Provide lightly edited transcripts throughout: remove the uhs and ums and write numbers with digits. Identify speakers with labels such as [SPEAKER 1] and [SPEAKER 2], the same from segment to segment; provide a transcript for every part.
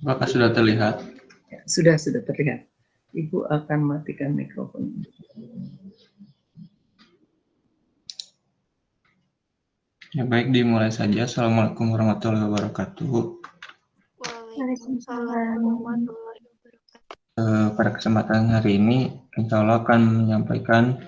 [SPEAKER 1] Apakah sudah terlihat?
[SPEAKER 2] Ya, sudah terlihat. Ibu akan matikan mikrofon.
[SPEAKER 1] Ya baik, dimulai saja. Assalamualaikum warahmatullahi wabarakatuh.
[SPEAKER 3] Waalaikumsalam warahmatullahi wabarakatuh.
[SPEAKER 1] Pada kesempatan hari ini, insya Allah akan menyampaikan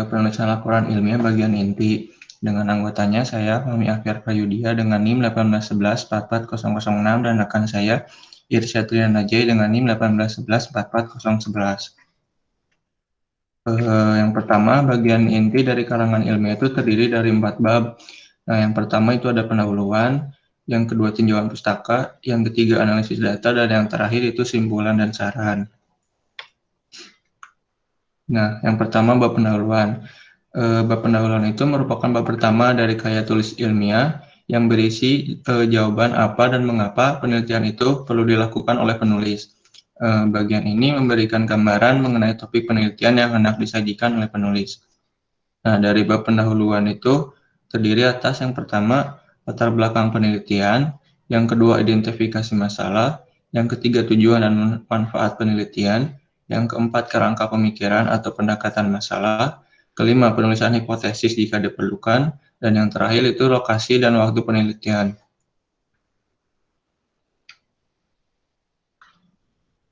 [SPEAKER 1] penulisan laporan ilmiah bagian inti. Dengan anggotanya saya, Fahmi Afiar Prayudia dengan NIM 181144006 dan rekan saya, Irsyadrian Najai dengan NIM 181144011. Yang pertama, bagian inti dari karangan ilmiah itu terdiri dari 4 bab. Nah, yang pertama itu ada pendahuluan, yang kedua tinjauan pustaka, yang ketiga analisis data, dan yang terakhir itu simpulan dan saran. Nah, yang pertama bab pendahuluan. Bab pendahuluan itu merupakan bab pertama dari karya tulis ilmiah yang berisi jawaban apa dan mengapa penelitian itu perlu dilakukan oleh penulis. Bagian ini memberikan gambaran mengenai topik penelitian yang hendak disajikan oleh penulis. Nah, dari bab pendahuluan itu terdiri atas yang pertama latar belakang penelitian, yang kedua identifikasi masalah, yang ketiga tujuan dan manfaat penelitian, yang keempat kerangka pemikiran atau pendekatan masalah, kelima penulisan hipotesis jika diperlukan, dan yang terakhir itu lokasi dan waktu penelitian.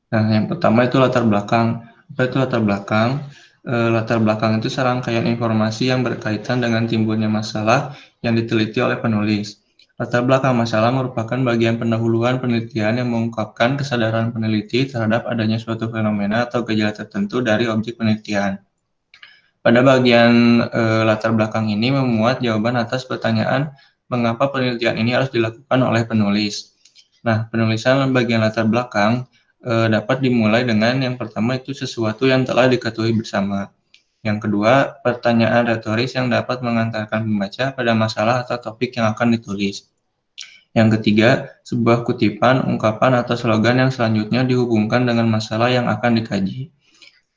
[SPEAKER 1] Nah, yang pertama itu latar belakang. Apa itu latar belakang? Latar belakang itu serangkaian informasi yang berkaitan dengan timbulnya masalah yang diteliti oleh penulis. Latar belakang masalah merupakan bagian pendahuluan penelitian yang mengungkapkan kesadaran peneliti terhadap adanya suatu fenomena atau gejala tertentu dari objek penelitian. Pada bagian latar belakang ini memuat jawaban atas pertanyaan mengapa penelitian ini harus dilakukan oleh penulis. Nah, penulisan bagian latar belakang dapat dimulai dengan yang pertama itu sesuatu yang telah diketahui bersama. Yang kedua, pertanyaan retoris yang dapat mengantarkan pembaca pada masalah atau topik yang akan ditulis. Yang ketiga, sebuah kutipan, ungkapan, atau slogan yang selanjutnya dihubungkan dengan masalah yang akan dikaji.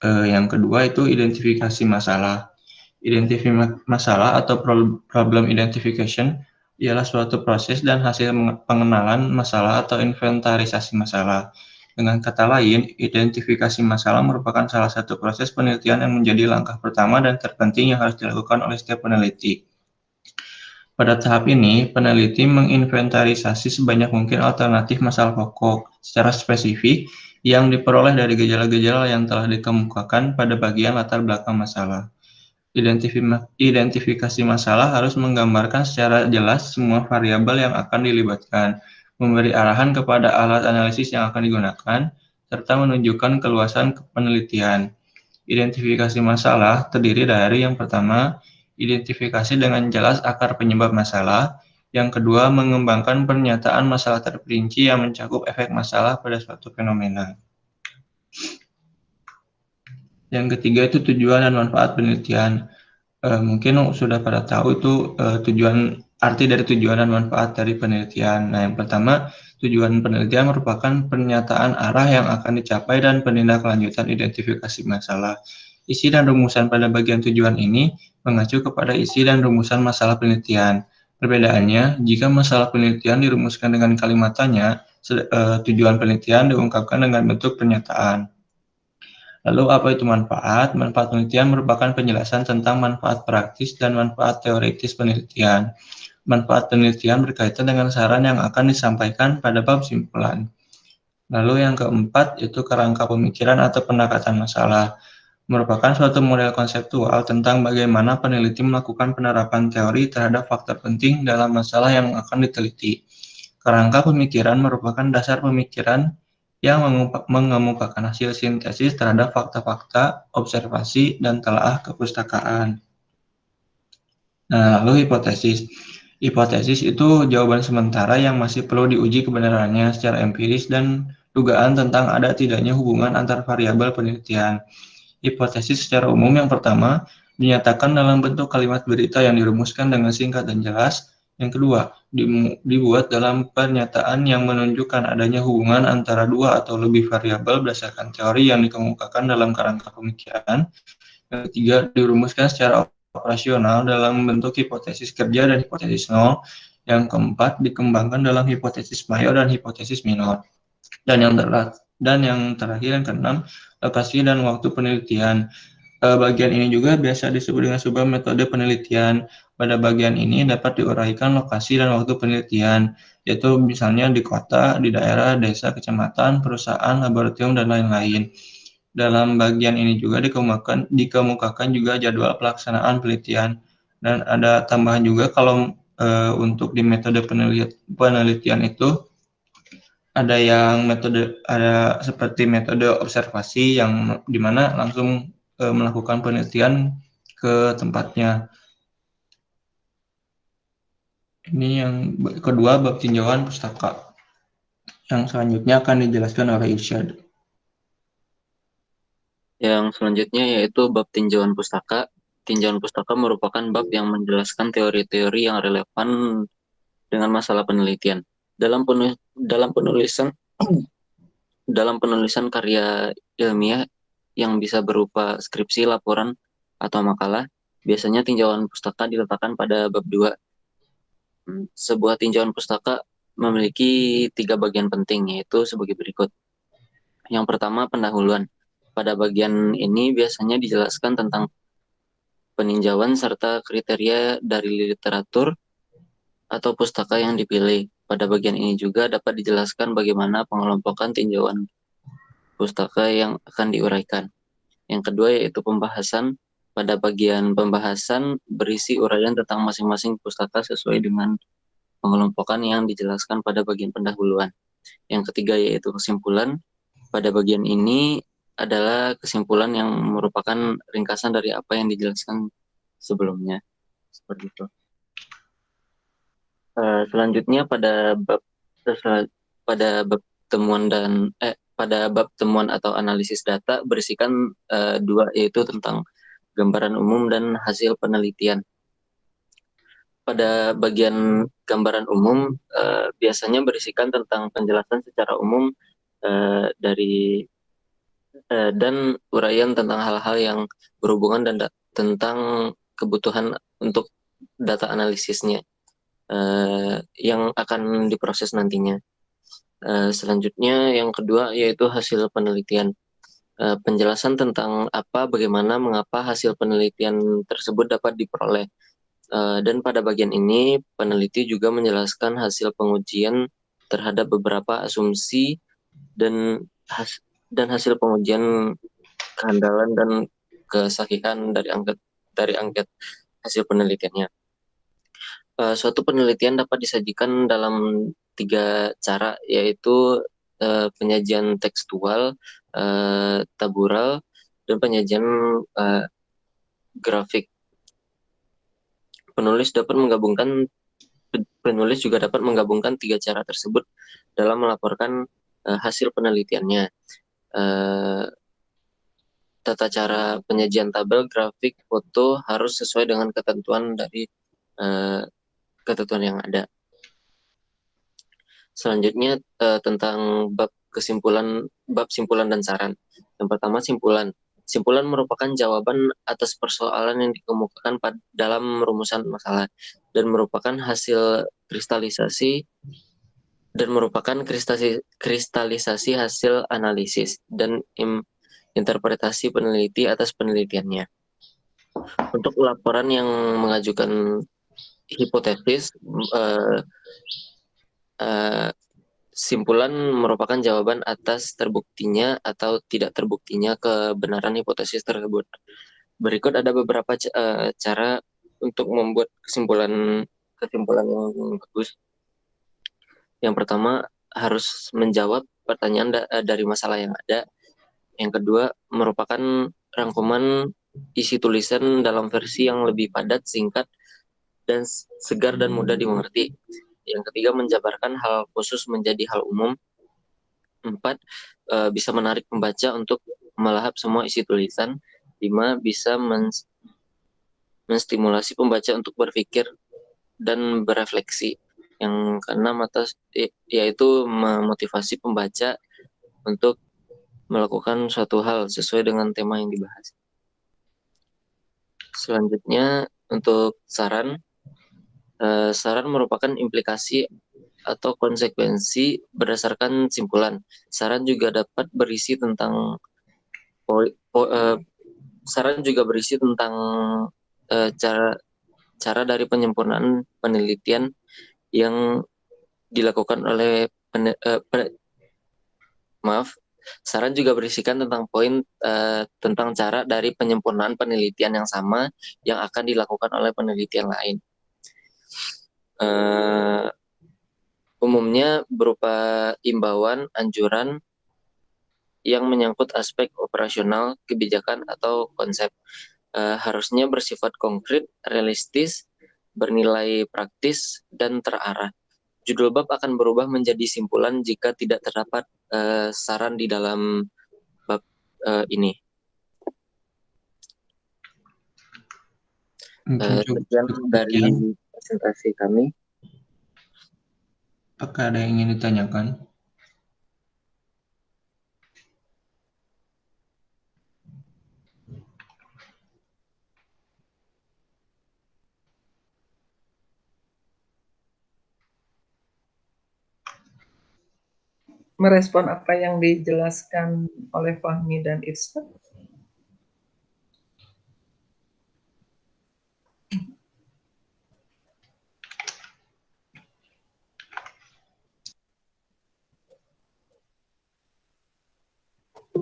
[SPEAKER 1] Yang kedua itu identifikasi masalah. Identifikasi masalah atau problem identification ialah suatu proses dan hasil pengenalan masalah atau inventarisasi masalah. Dengan kata lain, identifikasi masalah merupakan salah satu proses penelitian yang menjadi langkah pertama dan terpenting yang harus dilakukan oleh setiap peneliti. Pada tahap ini, peneliti menginventarisasi sebanyak mungkin alternatif masalah pokok secara spesifik yang diperoleh dari gejala-gejala yang telah dikemukakan pada bagian latar belakang masalah. Identifikasi masalah harus menggambarkan secara jelas semua variabel yang akan dilibatkan, memberi arahan kepada alat analisis yang akan digunakan, serta menunjukkan keluasan penelitian. Identifikasi masalah terdiri dari yang pertama, identifikasi dengan jelas akar penyebab masalah, yang kedua, mengembangkan pernyataan masalah terperinci yang mencakup efek masalah pada suatu fenomena. Yang ketiga itu tujuan dan manfaat penelitian. Mungkin sudah pada tahu itu arti dari tujuan dan manfaat dari penelitian. Nah, yang pertama, tujuan penelitian merupakan pernyataan arah yang akan dicapai dan penindaklanjutan identifikasi masalah. Isi dan rumusan pada bagian tujuan ini mengacu kepada isi dan rumusan masalah penelitian. Perbedaannya, jika masalah penelitian dirumuskan dengan kalimat tanya, tujuan penelitian diungkapkan dengan bentuk pernyataan. Lalu apa itu manfaat? Manfaat penelitian merupakan penjelasan tentang manfaat praktis dan manfaat teoritis penelitian. Manfaat penelitian berkaitan dengan saran yang akan disampaikan pada bab simpulan. Lalu yang keempat itu kerangka pemikiran atau pendekatan masalah. Merupakan suatu model konseptual tentang bagaimana peneliti melakukan penerapan teori terhadap faktor penting dalam masalah yang akan diteliti. Kerangka pemikiran merupakan dasar pemikiran yang mengemukakan hasil sintesis terhadap fakta-fakta, observasi, dan telaah kepustakaan. Nah, lalu hipotesis. Hipotesis itu jawaban sementara yang masih perlu diuji kebenarannya secara empiris dan dugaan tentang ada tidaknya hubungan antar variabel penelitian. Hipotesis secara umum yang pertama dinyatakan dalam bentuk kalimat berita yang dirumuskan dengan singkat dan jelas. Yang kedua, dibuat dalam pernyataan yang menunjukkan adanya hubungan antara dua atau lebih variabel berdasarkan teori yang dikemukakan dalam kerangka pemikiran. Yang ketiga, dirumuskan secara operasional dalam bentuk hipotesis kerja dan hipotesis nol. Yang keempat, dikembangkan dalam hipotesis mayor dan hipotesis minor. Dan yang terakhir yang keenam, lokasi dan waktu penelitian. Bagian ini juga biasa disebut dengan sebuah metode penelitian. Pada bagian ini dapat diuraikan lokasi dan waktu penelitian, yaitu misalnya di kota, di daerah, desa, kecamatan, perusahaan, laboratorium, dan lain-lain. Dalam bagian ini juga dikemukakan juga jadwal pelaksanaan penelitian. Dan ada tambahan juga kalau untuk di metode penelitian itu ada seperti metode observasi yang dimana langsung melakukan penelitian ke tempatnya. Ini yang kedua, bab tinjauan pustaka. Yang selanjutnya akan dijelaskan oleh Irsyad.
[SPEAKER 4] Yang selanjutnya yaitu bab tinjauan pustaka. Tinjauan pustaka merupakan bab yang menjelaskan teori-teori yang relevan dengan masalah penelitian. Dalam penulisan dalam penulisan karya ilmiah yang bisa berupa skripsi, laporan, atau makalah, biasanya tinjauan pustaka diletakkan pada bab 2. Sebuah tinjauan pustaka memiliki 3 bagian penting, yaitu sebagai berikut. Yang pertama, pendahuluan. Pada bagian ini biasanya dijelaskan tentang peninjauan serta kriteria dari literatur atau pustaka yang dipilih. Pada bagian ini juga dapat dijelaskan bagaimana pengelompokan tinjauan pustaka yang akan diuraikan. Yang kedua yaitu pembahasan. Pada bagian pembahasan berisi uraian tentang masing-masing pustaka sesuai dengan pengelompokan yang dijelaskan pada bagian pendahuluan. Yang ketiga yaitu kesimpulan. Pada bagian ini adalah kesimpulan yang merupakan ringkasan dari apa yang dijelaskan sebelumnya. Seperti itu. Selanjutnya pada bab temuan atau analisis data berisikan 2, yaitu tentang gambaran umum dan hasil penelitian. Pada bagian gambaran umum biasanya berisikan tentang penjelasan secara umum dan uraian tentang hal-hal yang berhubungan dan tentang kebutuhan untuk data analisisnya yang akan diproses nantinya. Selanjutnya yang kedua yaitu hasil penelitian. Penjelasan tentang bagaimana, mengapa hasil penelitian tersebut dapat diperoleh. Dan pada bagian ini peneliti juga menjelaskan hasil pengujian terhadap beberapa asumsi dan hasil pengujian kehandalan dan kesahihan dari angket hasil penelitiannya. Suatu penelitian dapat disajikan dalam 3 cara, yaitu penyajian tekstual, tabural, dan penyajian grafik. Penulis juga dapat menggabungkan 3 cara tersebut dalam melaporkan hasil penelitiannya. Tata cara penyajian tabel, grafik, foto harus sesuai dengan ketentuan dari ketentuan yang ada. Selanjutnya tentang bab simpulan dan saran. Yang pertama, simpulan. Simpulan merupakan jawaban atas persoalan yang dikemukakan dalam rumusan masalah dan merupakan kristalisasi hasil analisis dan interpretasi peneliti atas penelitiannya. Untuk laporan yang mengajukan hipotesis, simpulan merupakan jawaban atas terbuktinya atau tidak terbuktinya kebenaran hipotesis tersebut. Berikut ada beberapa cara untuk membuat kesimpulan yang bagus. Yang pertama, harus menjawab pertanyaan dari masalah yang ada. Yang kedua, merupakan rangkuman isi tulisan dalam versi yang lebih padat, singkat, dan segar dan mudah dimengerti. Yang ketiga, menjabarkan hal khusus menjadi hal umum. 4, bisa menarik pembaca untuk melahap semua isi tulisan. 5, bisa menstimulasi pembaca untuk berpikir dan berefleksi. Yang keenam yaitu memotivasi pembaca untuk melakukan suatu hal sesuai dengan tema yang dibahas. Selanjutnya untuk saran. Saran merupakan implikasi atau konsekuensi berdasarkan simpulan. Saran juga dapat berisi tentang saran juga berisi tentang cara dari penyempurnaan penelitian yang dilakukan oleh saran juga berisikan tentang poin tentang cara dari penyempurnaan penelitian yang sama yang akan dilakukan oleh penelitian lain. Umumnya berupa imbauan, anjuran yang menyangkut aspek operasional, kebijakan, atau konsep. Harusnya bersifat konkret, realistis, bernilai praktis, dan terarah. Judul bab akan berubah menjadi simpulan jika tidak terdapat saran di dalam bab ini. Sekian dari presentasi kami.
[SPEAKER 1] Apakah ada yang ingin ditanyakan?
[SPEAKER 2] Merespon apa yang dijelaskan oleh Fahmi dan Irsa?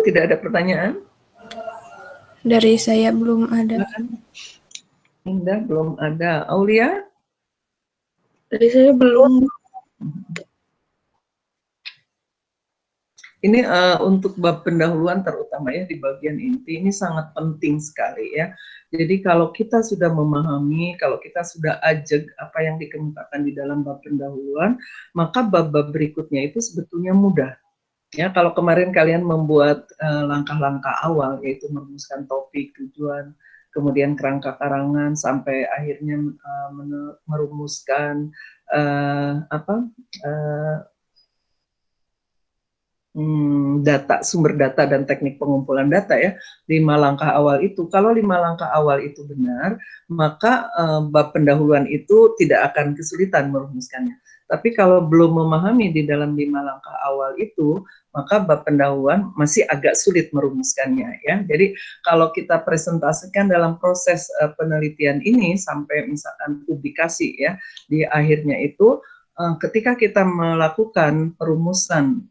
[SPEAKER 2] Tidak ada pertanyaan?
[SPEAKER 3] Dari saya belum ada.
[SPEAKER 2] Indah belum ada. Aulia?
[SPEAKER 3] Dari saya belum.
[SPEAKER 2] Ini untuk bab pendahuluan terutama ya di bagian inti ini sangat penting sekali ya. Jadi kalau kita sudah memahami, kalau kita sudah ajak apa yang dikemukakan di dalam bab pendahuluan, maka bab-bab berikutnya itu sebetulnya mudah. Ya, kalau kemarin kalian membuat langkah-langkah awal yaitu merumuskan topik, tujuan, kemudian kerangka karangan sampai akhirnya merumuskan data, sumber data dan teknik pengumpulan data ya, 5 langkah awal itu. Kalau 5 langkah awal itu benar, maka bab pendahuluan itu tidak akan kesulitan merumuskannya. Tapi kalau belum memahami di dalam 5 langkah awal itu, maka bab pendahuluan masih agak sulit merumuskannya ya. Jadi kalau kita presentasikan dalam proses penelitian ini sampai misalkan publikasi ya, di akhirnya itu ketika kita melakukan perumusan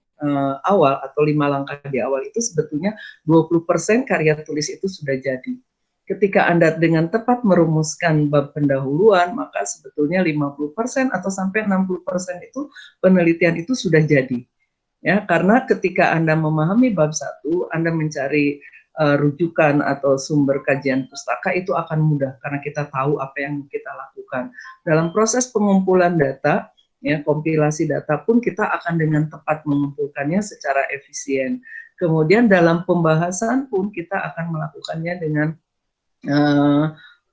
[SPEAKER 2] awal atau 5 langkah di awal itu sebetulnya 20% karya tulis itu sudah jadi. Ketika Anda dengan tepat merumuskan bab pendahuluan, maka sebetulnya 50% atau sampai 60% itu penelitian itu sudah jadi. Ya, karena ketika Anda memahami bab 1, Anda mencari rujukan atau sumber kajian pustaka itu akan mudah karena kita tahu apa yang kita lakukan. Dalam proses pengumpulan data, ya, kompilasi data pun kita akan dengan tepat mengumpulkannya secara efisien. Kemudian dalam pembahasan pun kita akan melakukannya dengan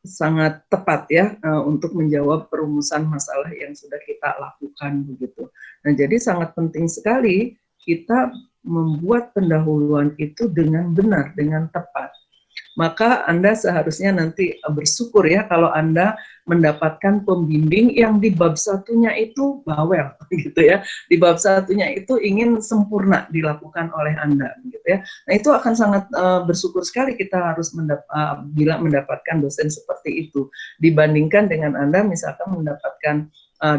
[SPEAKER 2] sangat tepat ya untuk menjawab perumusan masalah yang sudah kita lakukan begitu. Nah, jadi sangat penting sekali kita membuat pendahuluan itu dengan benar, dengan tepat. Maka Anda seharusnya nanti bersyukur ya kalau Anda mendapatkan pembimbing yang di bab satunya itu bawel gitu ya. Di bab satunya itu ingin sempurna dilakukan oleh Anda gitu ya. Nah, itu akan sangat bersyukur sekali kita harus bila mendapatkan dosen seperti itu dibandingkan dengan Anda misalkan mendapatkan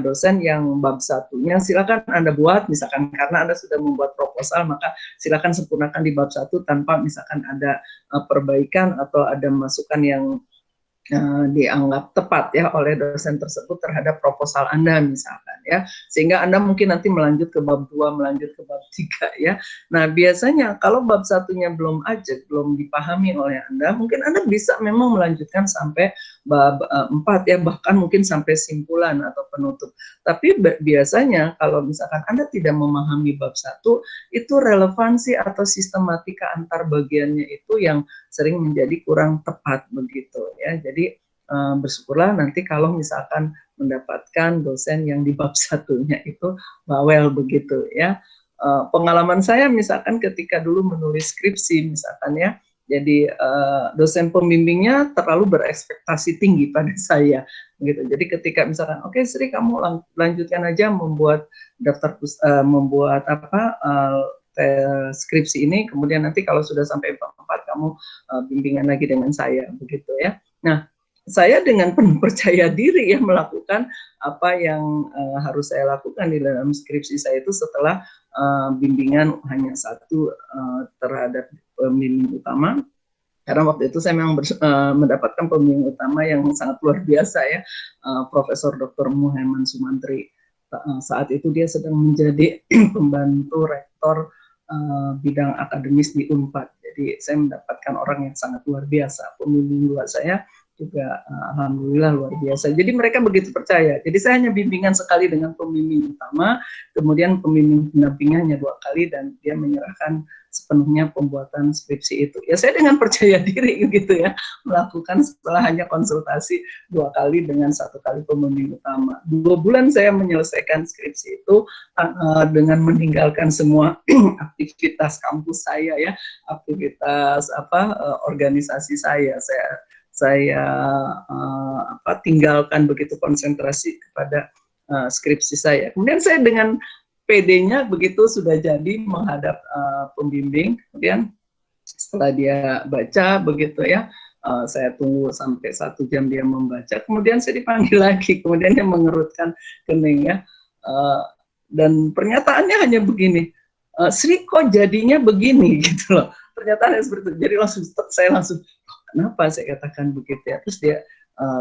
[SPEAKER 2] dosen yang bab satunya silakan Anda buat misalkan karena Anda sudah membuat proposal maka silakan sempurnakan di bab 1 tanpa misalkan ada perbaikan atau ada masukan yang dianggap tepat ya oleh dosen tersebut terhadap proposal Anda misalkan ya, sehingga Anda mungkin nanti melanjut ke bab 2, melanjut ke bab 3 ya. Nah, biasanya kalau bab satunya belum ajak, belum dipahami oleh Anda, mungkin Anda bisa memang melanjutkan sampai bab 4 ya, bahkan mungkin sampai simpulan atau penutup. Tapi biasanya kalau misalkan Anda tidak memahami bab 1, itu relevansi atau sistematika antar bagiannya itu yang sering menjadi kurang tepat begitu ya. Jadi bersyukurlah nanti kalau misalkan mendapatkan dosen yang di bab satunya itu bawel begitu ya. Pengalaman saya misalkan ketika dulu menulis skripsi misalkan ya, Jadi dosen pembimbingnya terlalu berekspektasi tinggi pada saya, gitu. Jadi ketika misalkan, oke Sri kamu lanjutkan aja membuat membuat skripsi ini, kemudian nanti kalau sudah sampai bab 4 kamu bimbingan lagi dengan saya, begitu ya. Nah, saya dengan penuh percaya diri ya melakukan apa yang harus saya lakukan di dalam skripsi saya itu setelah bimbingan hanya satu terhadap pembimbing utama, karena waktu itu saya memang mendapatkan pembimbing utama yang sangat luar biasa ya, Profesor Dr. Muhammad Sumantri. Saat itu dia sedang menjadi pembantu rektor bidang akademis di Unpad. Jadi saya mendapatkan orang yang sangat luar biasa. Pembimbing dua saya juga alhamdulillah luar biasa. Jadi mereka begitu percaya. Jadi saya hanya bimbingan sekali dengan pembimbing utama, kemudian pembimbing pendampingnya hanya 2 kali dan dia menyerahkan sepenuhnya pembuatan skripsi itu. Ya saya dengan percaya diri gitu ya melakukan setelah hanya konsultasi 2 kali dengan 1 kali pembimbing utama. 2 bulan saya menyelesaikan skripsi itu dengan meninggalkan semua aktivitas kampus saya ya, aktivitas organisasi saya tinggalkan begitu konsentrasi kepada skripsi saya. Kemudian saya dengan PD-nya begitu sudah jadi menghadap pembimbing, kemudian setelah dia baca begitu ya, saya tunggu sampai 1 jam dia membaca, kemudian saya dipanggil lagi, kemudian dia mengerutkan kening ya, dan pernyataannya hanya begini, Sri kok jadinya begini gitu loh, pernyataannya seperti itu. Jadi saya langsung kenapa saya katakan begitu ya, terus dia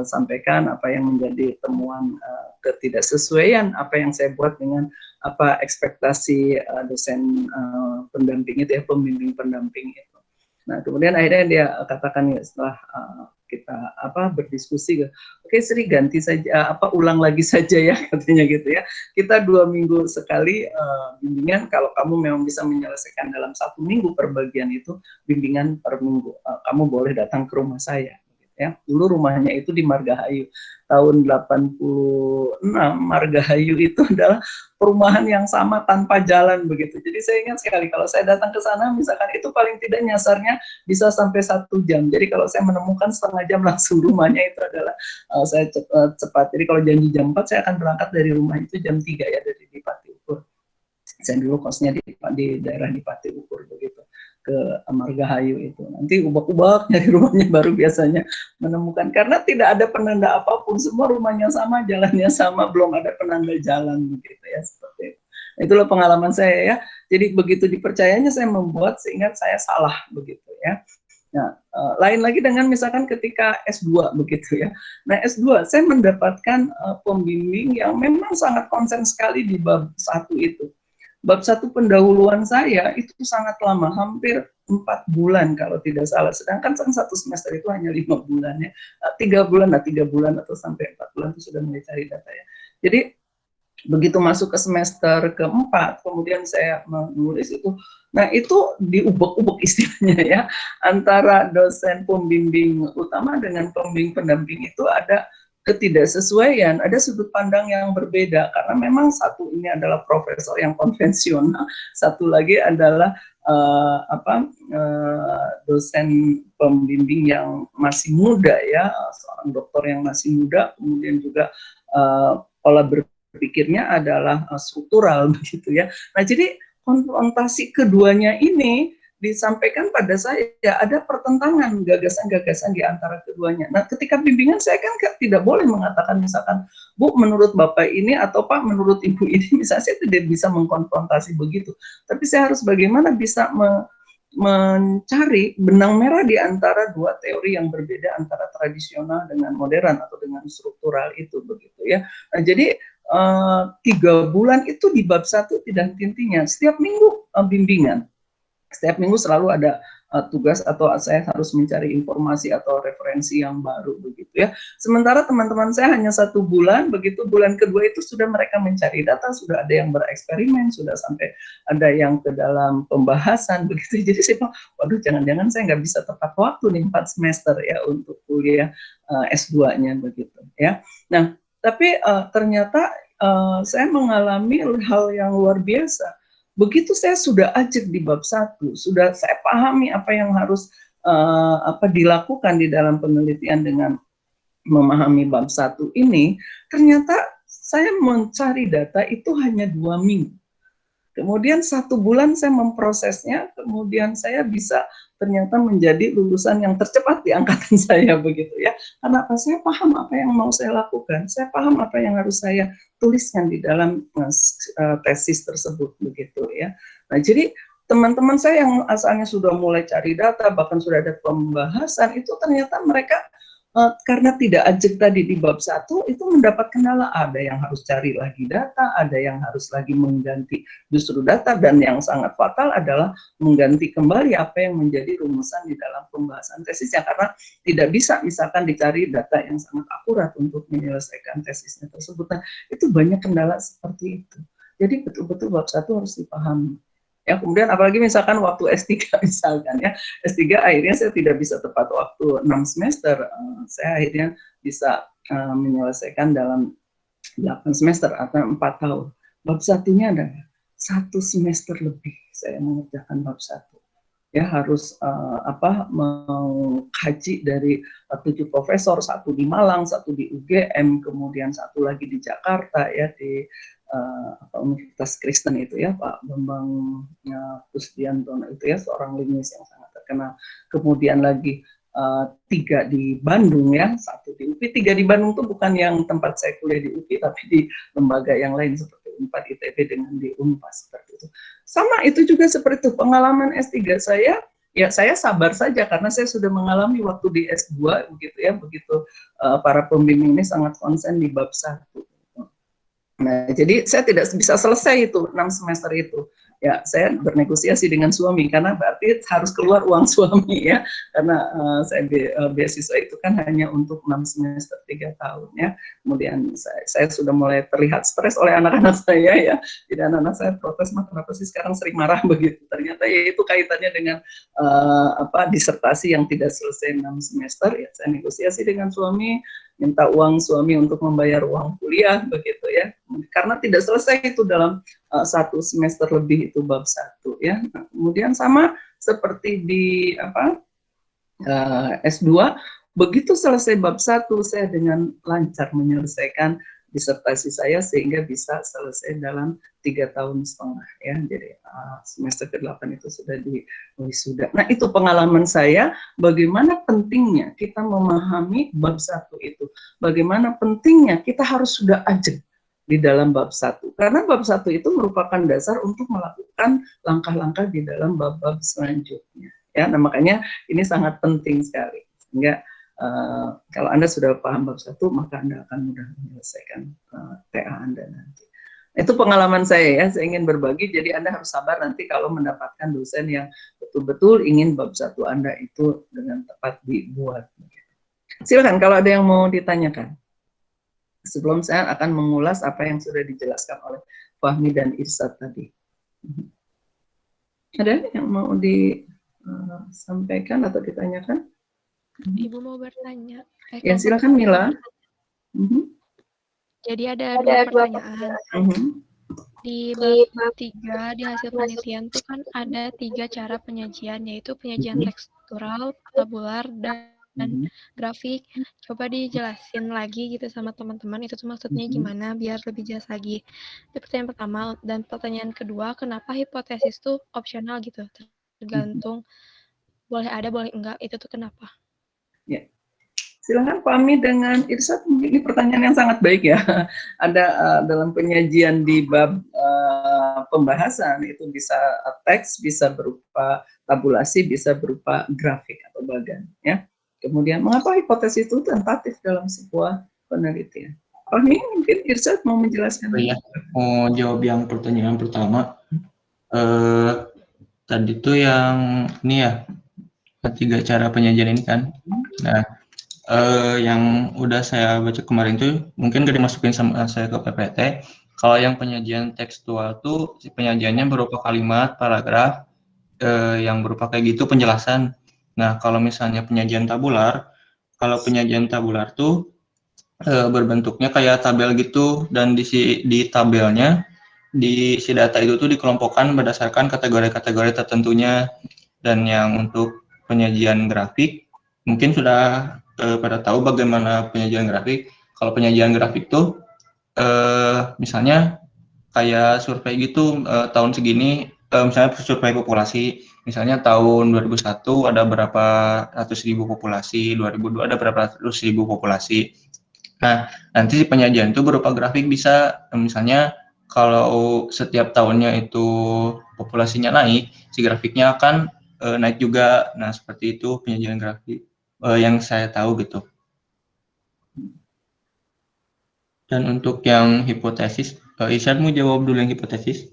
[SPEAKER 2] sampaikan apa yang menjadi temuan ketidaksesuaian apa yang saya buat dengan apa ekspektasi dosen pendamping itu ya, pembimbing pendamping itu. Nah kemudian akhirnya dia katakan ya, setelah kita berdiskusi, oke Sri ganti saja, ulang lagi saja ya katanya gitu ya. Kita 2 minggu sekali bimbingan, kalau kamu memang bisa menyelesaikan dalam 1 minggu per bagian itu, bimbingan per minggu, kamu boleh datang ke rumah saya. Ya, dulu rumahnya itu di Margahayu. Tahun 86 Margahayu itu adalah perumahan yang sama tanpa jalan begitu. Jadi saya ingat sekali kalau saya datang ke sana misalkan itu paling tidak nyasarnya bisa sampai 1 jam. Jadi kalau saya menemukan setengah jam langsung rumahnya itu adalah saya cepat. Jadi kalau janji jam 4 saya akan berangkat dari rumah itu jam 3 ya, dari Pati Ukur. Saya dulu kosnya di daerah di Pati Ukur begitu, ke Margahayu itu. Nanti ubak-ubak nyari rumahnya baru biasanya menemukan, karena tidak ada penanda apapun, semua rumahnya sama, jalannya sama, belum ada penanda jalan begitu ya, seperti itu. Itulah pengalaman saya ya. Jadi begitu dipercayanya saya membuat sehingga saya salah begitu ya. Nah, lain lagi dengan misalkan ketika S2 begitu ya. Nah, S2 saya mendapatkan pembimbing yang memang sangat konsen sekali di bab 1 itu. Bab 1 pendahuluan saya itu sangat lama, hampir 4 bulan kalau tidak salah. Sedangkan 1 semester itu hanya 5 bulan ya. 3 bulan atau sampai 4 bulan itu sudah mulai cari data ya. Jadi begitu masuk ke semester keempat, kemudian saya menulis itu. Nah itu diubek-ubek istilahnya ya. Antara dosen pembimbing utama dengan pembimbing pendamping itu ada ketidaksesuaian, ada sudut pandang yang berbeda, karena memang satu ini adalah profesor yang konvensional, satu lagi adalah dosen pembimbing yang masih muda ya, seorang dokter yang masih muda, kemudian juga pola berpikirnya adalah struktural begitu ya. Nah jadi konfrontasi keduanya ini disampaikan pada saya, ada pertentangan gagasan-gagasan di antara keduanya. Nah, ketika bimbingan saya kan tidak boleh mengatakan misalkan, Bu, menurut Bapak ini atau Pak, menurut Ibu ini, misalnya saya tidak bisa mengkonfrontasi begitu. Tapi saya harus bagaimana bisa mencari benang merah di antara 2 teori yang berbeda, antara tradisional dengan modern atau dengan struktural itu begitu ya. Nah, jadi 3 bulan itu di bab 1 tidak henti-hentinya. Setiap minggu bimbingan. Setiap minggu selalu ada tugas atau saya harus mencari informasi atau referensi yang baru begitu ya. Sementara teman-teman saya hanya 1 bulan, begitu bulan kedua itu sudah mereka mencari data, sudah ada yang bereksperimen, sudah sampai ada yang ke dalam pembahasan begitu. Jadi saya bilang, waduh jangan-jangan saya nggak bisa tepat waktu nih 4 semester ya untuk kuliah S2-nya begitu ya. Nah tapi ternyata saya mengalami hal yang luar biasa. Begitu saya sudah ajak di bab 1, sudah saya pahami apa yang harus dilakukan di dalam penelitian dengan memahami bab 1 ini, ternyata saya mencari data itu hanya 2 minggu. Kemudian 1 bulan saya memprosesnya, kemudian saya bisa ternyata menjadi lulusan yang tercepat di angkatan saya begitu ya. Karena apa? Saya paham apa yang mau saya lakukan, saya paham apa yang harus saya tuliskan di dalam tesis tersebut begitu ya. Nah, jadi teman-teman saya yang asalnya sudah mulai cari data, bahkan sudah ada pembahasan, itu ternyata mereka karena tidak ajak tadi di bab 1 itu mendapat kendala, ada yang harus cari lagi data, ada yang harus lagi mengganti justru data, dan yang sangat fatal adalah mengganti kembali apa yang menjadi rumusan di dalam pembahasan tesisnya, karena tidak bisa misalkan dicari data yang sangat akurat untuk menyelesaikan tesisnya tersebut. Nah, itu banyak kendala seperti itu. Jadi betul-betul bab 1 harus dipahami. Ya, kemudian apalagi misalkan waktu S3 misalkan ya, S3 akhirnya saya tidak bisa tepat waktu 6 semester, saya akhirnya bisa menyelesaikan dalam 8 semester atau 4 tahun. Bab 1-nya adalah 1 semester lebih saya mengerjakan bab 1. Ya, harus mengkaji dari 7 profesor, 1 di Malang, 1 di UGM, kemudian 1 lagi di Jakarta ya, di Universitas Kristen itu ya, Pak Bambang Kusdiantono itu ya, seorang linguis yang sangat terkenal. Kemudian lagi 3 di Bandung ya, 1 di UPI. 3 di Bandung itu bukan yang tempat saya kuliah di UPI, tapi di lembaga yang lain seperti Unpad ITB dengan di Unpas seperti itu. Sama itu juga seperti itu, pengalaman S3 saya, ya saya sabar saja karena saya sudah mengalami waktu di S2 begitu ya, begitu para pembimbing ini sangat konsen di bab 1. Nah, jadi saya tidak bisa selesai itu 6 semester itu. Ya, saya bernegosiasi dengan suami karena berarti harus keluar uang suami ya. Karena saya beasiswa itu kan hanya untuk 6 semester 3 tahun ya. Kemudian saya sudah mulai terlihat stres oleh anak-anak saya ya. Jadi anak-anak saya protes, "Mah, kenapa sih sekarang sering marah begitu?" Ternyata ya itu kaitannya dengan disertasi yang tidak selesai 6 semester ya. Saya negosiasi dengan suami, minta uang suami untuk membayar uang kuliah begitu ya, karena tidak selesai itu dalam 1 semester lebih itu bab 1 ya. Nah, kemudian sama seperti di S2, begitu selesai bab 1 saya dengan lancar menyelesaikan disertasi saya sehingga bisa selesai dalam 3,5 tahun ya. Jadi semester ke-8 itu sudah di wisuda. Nah, itu pengalaman saya bagaimana pentingnya kita memahami bab 1 itu. Bagaimana pentingnya kita harus sudah ajak di dalam bab 1. Karena bab 1 itu merupakan dasar untuk melakukan langkah-langkah di dalam bab-bab selanjutnya. Ya, nah makanya ini sangat penting sekali. Sehingga kalau Anda sudah paham bab 1, maka Anda akan mudah menyelesaikan TA Anda nanti. Itu pengalaman saya ya, saya ingin berbagi, jadi Anda harus sabar nanti kalau mendapatkan dosen yang betul-betul ingin bab 1 Anda itu dengan tepat dibuat. Silakan kalau ada yang mau ditanyakan. Sebelum saya akan mengulas apa yang sudah dijelaskan oleh Fahmi dan Irsad tadi. Ada yang mau disampaikan atau ditanyakan?
[SPEAKER 3] Ibu mau bertanya.
[SPEAKER 2] Ya, silakan Mila.
[SPEAKER 3] Jadi ada 2 pertanyaan. Di bab 3 di hasil penelitian itu kan ada 3 cara penyajian, yaitu penyajian tekstural, tabular, dan grafik. Coba dijelasin lagi gitu sama teman-teman, itu tuh maksudnya gimana biar lebih jelas lagi. Itu pertanyaan pertama. Dan pertanyaan kedua, kenapa hipotesis tuh opsional gitu, tergantung boleh ada boleh enggak, itu tuh kenapa?
[SPEAKER 2] Ya, silakan Fahmi dengan Irsad, ini pertanyaan yang sangat baik ya. Ada dalam penyajian di bab pembahasan itu bisa teks, bisa berupa tabulasi, bisa berupa grafik atau bagan ya. Kemudian mengapa hipotesis itu tentatif dalam sebuah penelitian? Fahmi, mungkin Irsad mau menjelaskan.
[SPEAKER 1] Iya, mau jawab yang pertanyaan pertama. Tadi tuh yang ini ya, 3 cara penyajian ini kan. Nah, yang udah saya baca kemarin tuh mungkin gak dimasukin sama saya ke PPT. Kalau yang penyajian tekstual tuh penyajiannya berupa kalimat, paragraf, yang berupa kayak gitu penjelasan. Nah, kalau misalnya penyajian tabular, kalau penyajian tabular tuh berbentuknya kayak tabel gitu, dan di tabelnya di si data itu tuh dikelompokkan berdasarkan kategori-kategori tertentunya. Dan yang untuk penyajian grafik, mungkin sudah pada tahu bagaimana penyajian grafik. Kalau penyajian grafik tuh misalnya kayak survei gitu, tahun segini, misalnya survei populasi, misalnya tahun 2001 ada berapa ratus ribu populasi, 2002 ada berapa ratus ribu populasi. Nah, nanti penyajian itu berupa grafik bisa, misalnya kalau setiap tahunnya itu populasinya naik, si grafiknya akan naik juga. Nah, seperti itu penyajian grafik yang saya tahu gitu. Dan untuk yang hipotesis, Isyad mau jawab dulu yang hipotesis.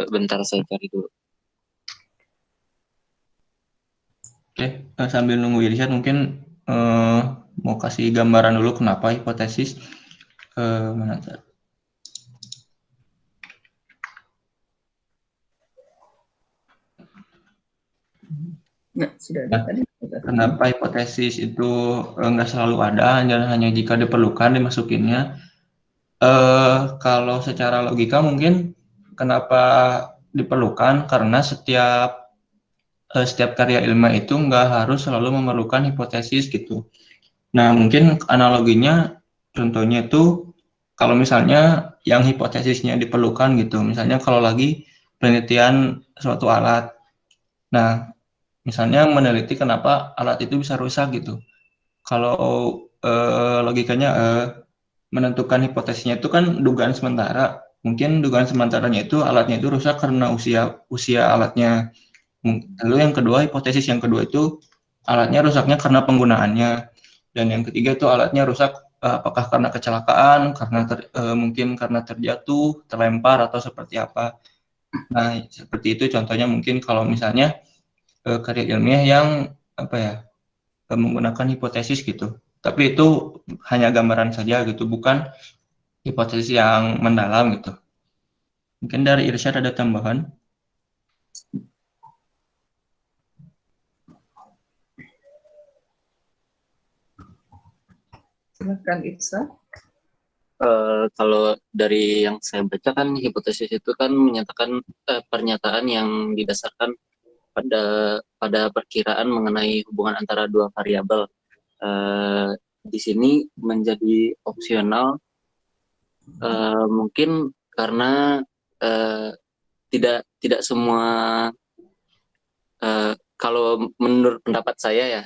[SPEAKER 4] Bentar saya cari dulu.
[SPEAKER 1] Oke, sambil nunggu Isyad mungkin mau kasih gambaran dulu kenapa hipotesis. Mana?
[SPEAKER 2] Nah, sudah ada tadi.
[SPEAKER 1] Kenapa hipotesis itu nggak selalu ada, hanya jika diperlukan dimasukinnya. Kalau secara logika mungkin kenapa diperlukan, karena setiap karya ilmiah itu nggak harus selalu memerlukan hipotesis gitu. Nah, mungkin analoginya, contohnya itu kalau misalnya yang hipotesisnya diperlukan gitu, misalnya kalau lagi penelitian suatu alat. Nah, misalnya meneliti kenapa alat itu bisa rusak gitu. Kalau logikanya menentukan hipotesisnya itu kan dugaan sementara. Mungkin dugaan sementaranya itu alatnya itu rusak karena usia alatnya. Lalu yang kedua, hipotesis yang kedua itu alatnya rusaknya karena penggunaannya. Dan yang ketiga itu alatnya rusak apakah karena kecelakaan, karena mungkin karena terjatuh, terlempar atau seperti apa. Nah, seperti itu contohnya mungkin kalau misalnya karya ilmiah yang apa ya, menggunakan hipotesis gitu. Tapi itu hanya gambaran saja gitu, bukan hipotesis yang mendalam gitu. Mungkin dari Irsyad ada tambahan?
[SPEAKER 2] Silakan Irsa.
[SPEAKER 4] Kalau dari yang saya baca kan hipotesis itu kan menyatakan pernyataan yang didasarkan pada perkiraan mengenai hubungan antara dua variabel. Di sini menjadi opsional mungkin karena tidak semua, kalau menurut pendapat saya ya,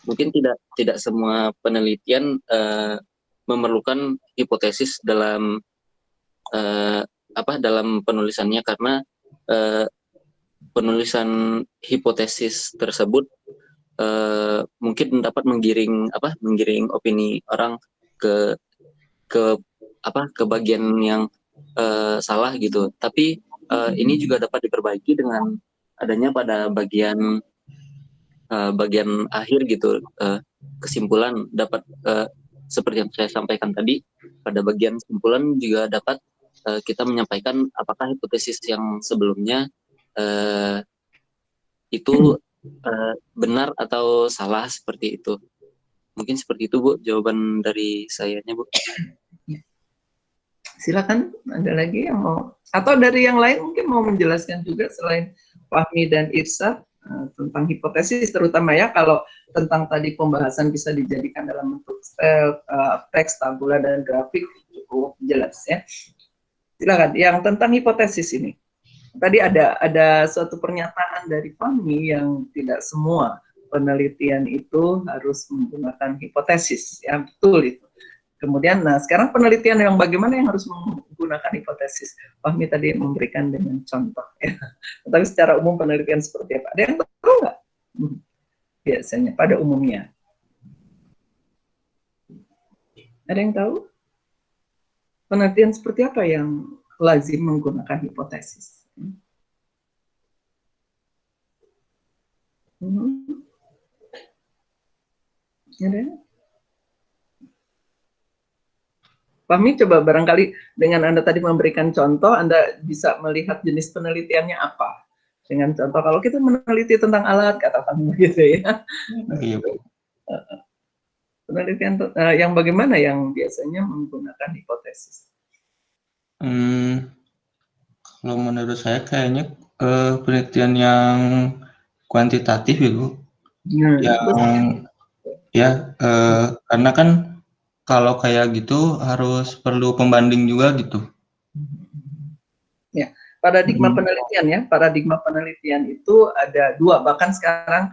[SPEAKER 4] mungkin tidak semua penelitian memerlukan hipotesis dalam dalam penulisannya, karena penulisan hipotesis tersebut mungkin dapat menggiring opini orang ke bagian yang salah gitu. Tapi ini juga dapat diperbaiki dengan adanya pada bagian akhir gitu, kesimpulan dapat seperti yang saya sampaikan tadi, pada bagian kesimpulan juga dapat kita menyampaikan apakah hipotesis yang sebelumnya itu benar atau salah, seperti itu. Mungkin seperti itu, Bu, jawaban dari sayanya, Bu.
[SPEAKER 2] Silakan, ada lagi yang mau, atau dari yang lain mungkin mau menjelaskan juga selain Fahmi dan Irsa tentang hipotesis, terutama ya kalau tentang tadi pembahasan bisa dijadikan dalam bentuk teks, tabula, dan grafik, cukup jelas ya. Silakan, yang tentang hipotesis ini. Tadi ada suatu pernyataan dari Fahmi yang tidak semua penelitian itu harus menggunakan hipotesis, ya betul itu. Kemudian, nah sekarang penelitian yang bagaimana yang harus menggunakan hipotesis? Fahmi tadi memberikan dengan contoh ya. Tapi secara umum penelitian seperti apa? Ada yang tahu nggak? Biasanya pada umumnya. Ada yang tahu? Penelitian seperti apa yang lazim menggunakan hipotesis? Ada? Fahmi, coba barangkali dengan Anda tadi memberikan contoh, Anda bisa melihat jenis penelitiannya apa. Dengan contoh, kalau kita meneliti tentang alat, katakan begitu ya.
[SPEAKER 1] Iya, Bu.
[SPEAKER 2] Penelitian yang bagaimana yang biasanya menggunakan hipotesis?
[SPEAKER 1] Kalau menurut saya kayaknya penelitian yang kuantitatif itu, yang ya karena kan kalau kayak gitu harus perlu pembanding juga gitu.
[SPEAKER 2] Ya, paradigma penelitian ya, paradigma penelitian itu ada 2, bahkan sekarang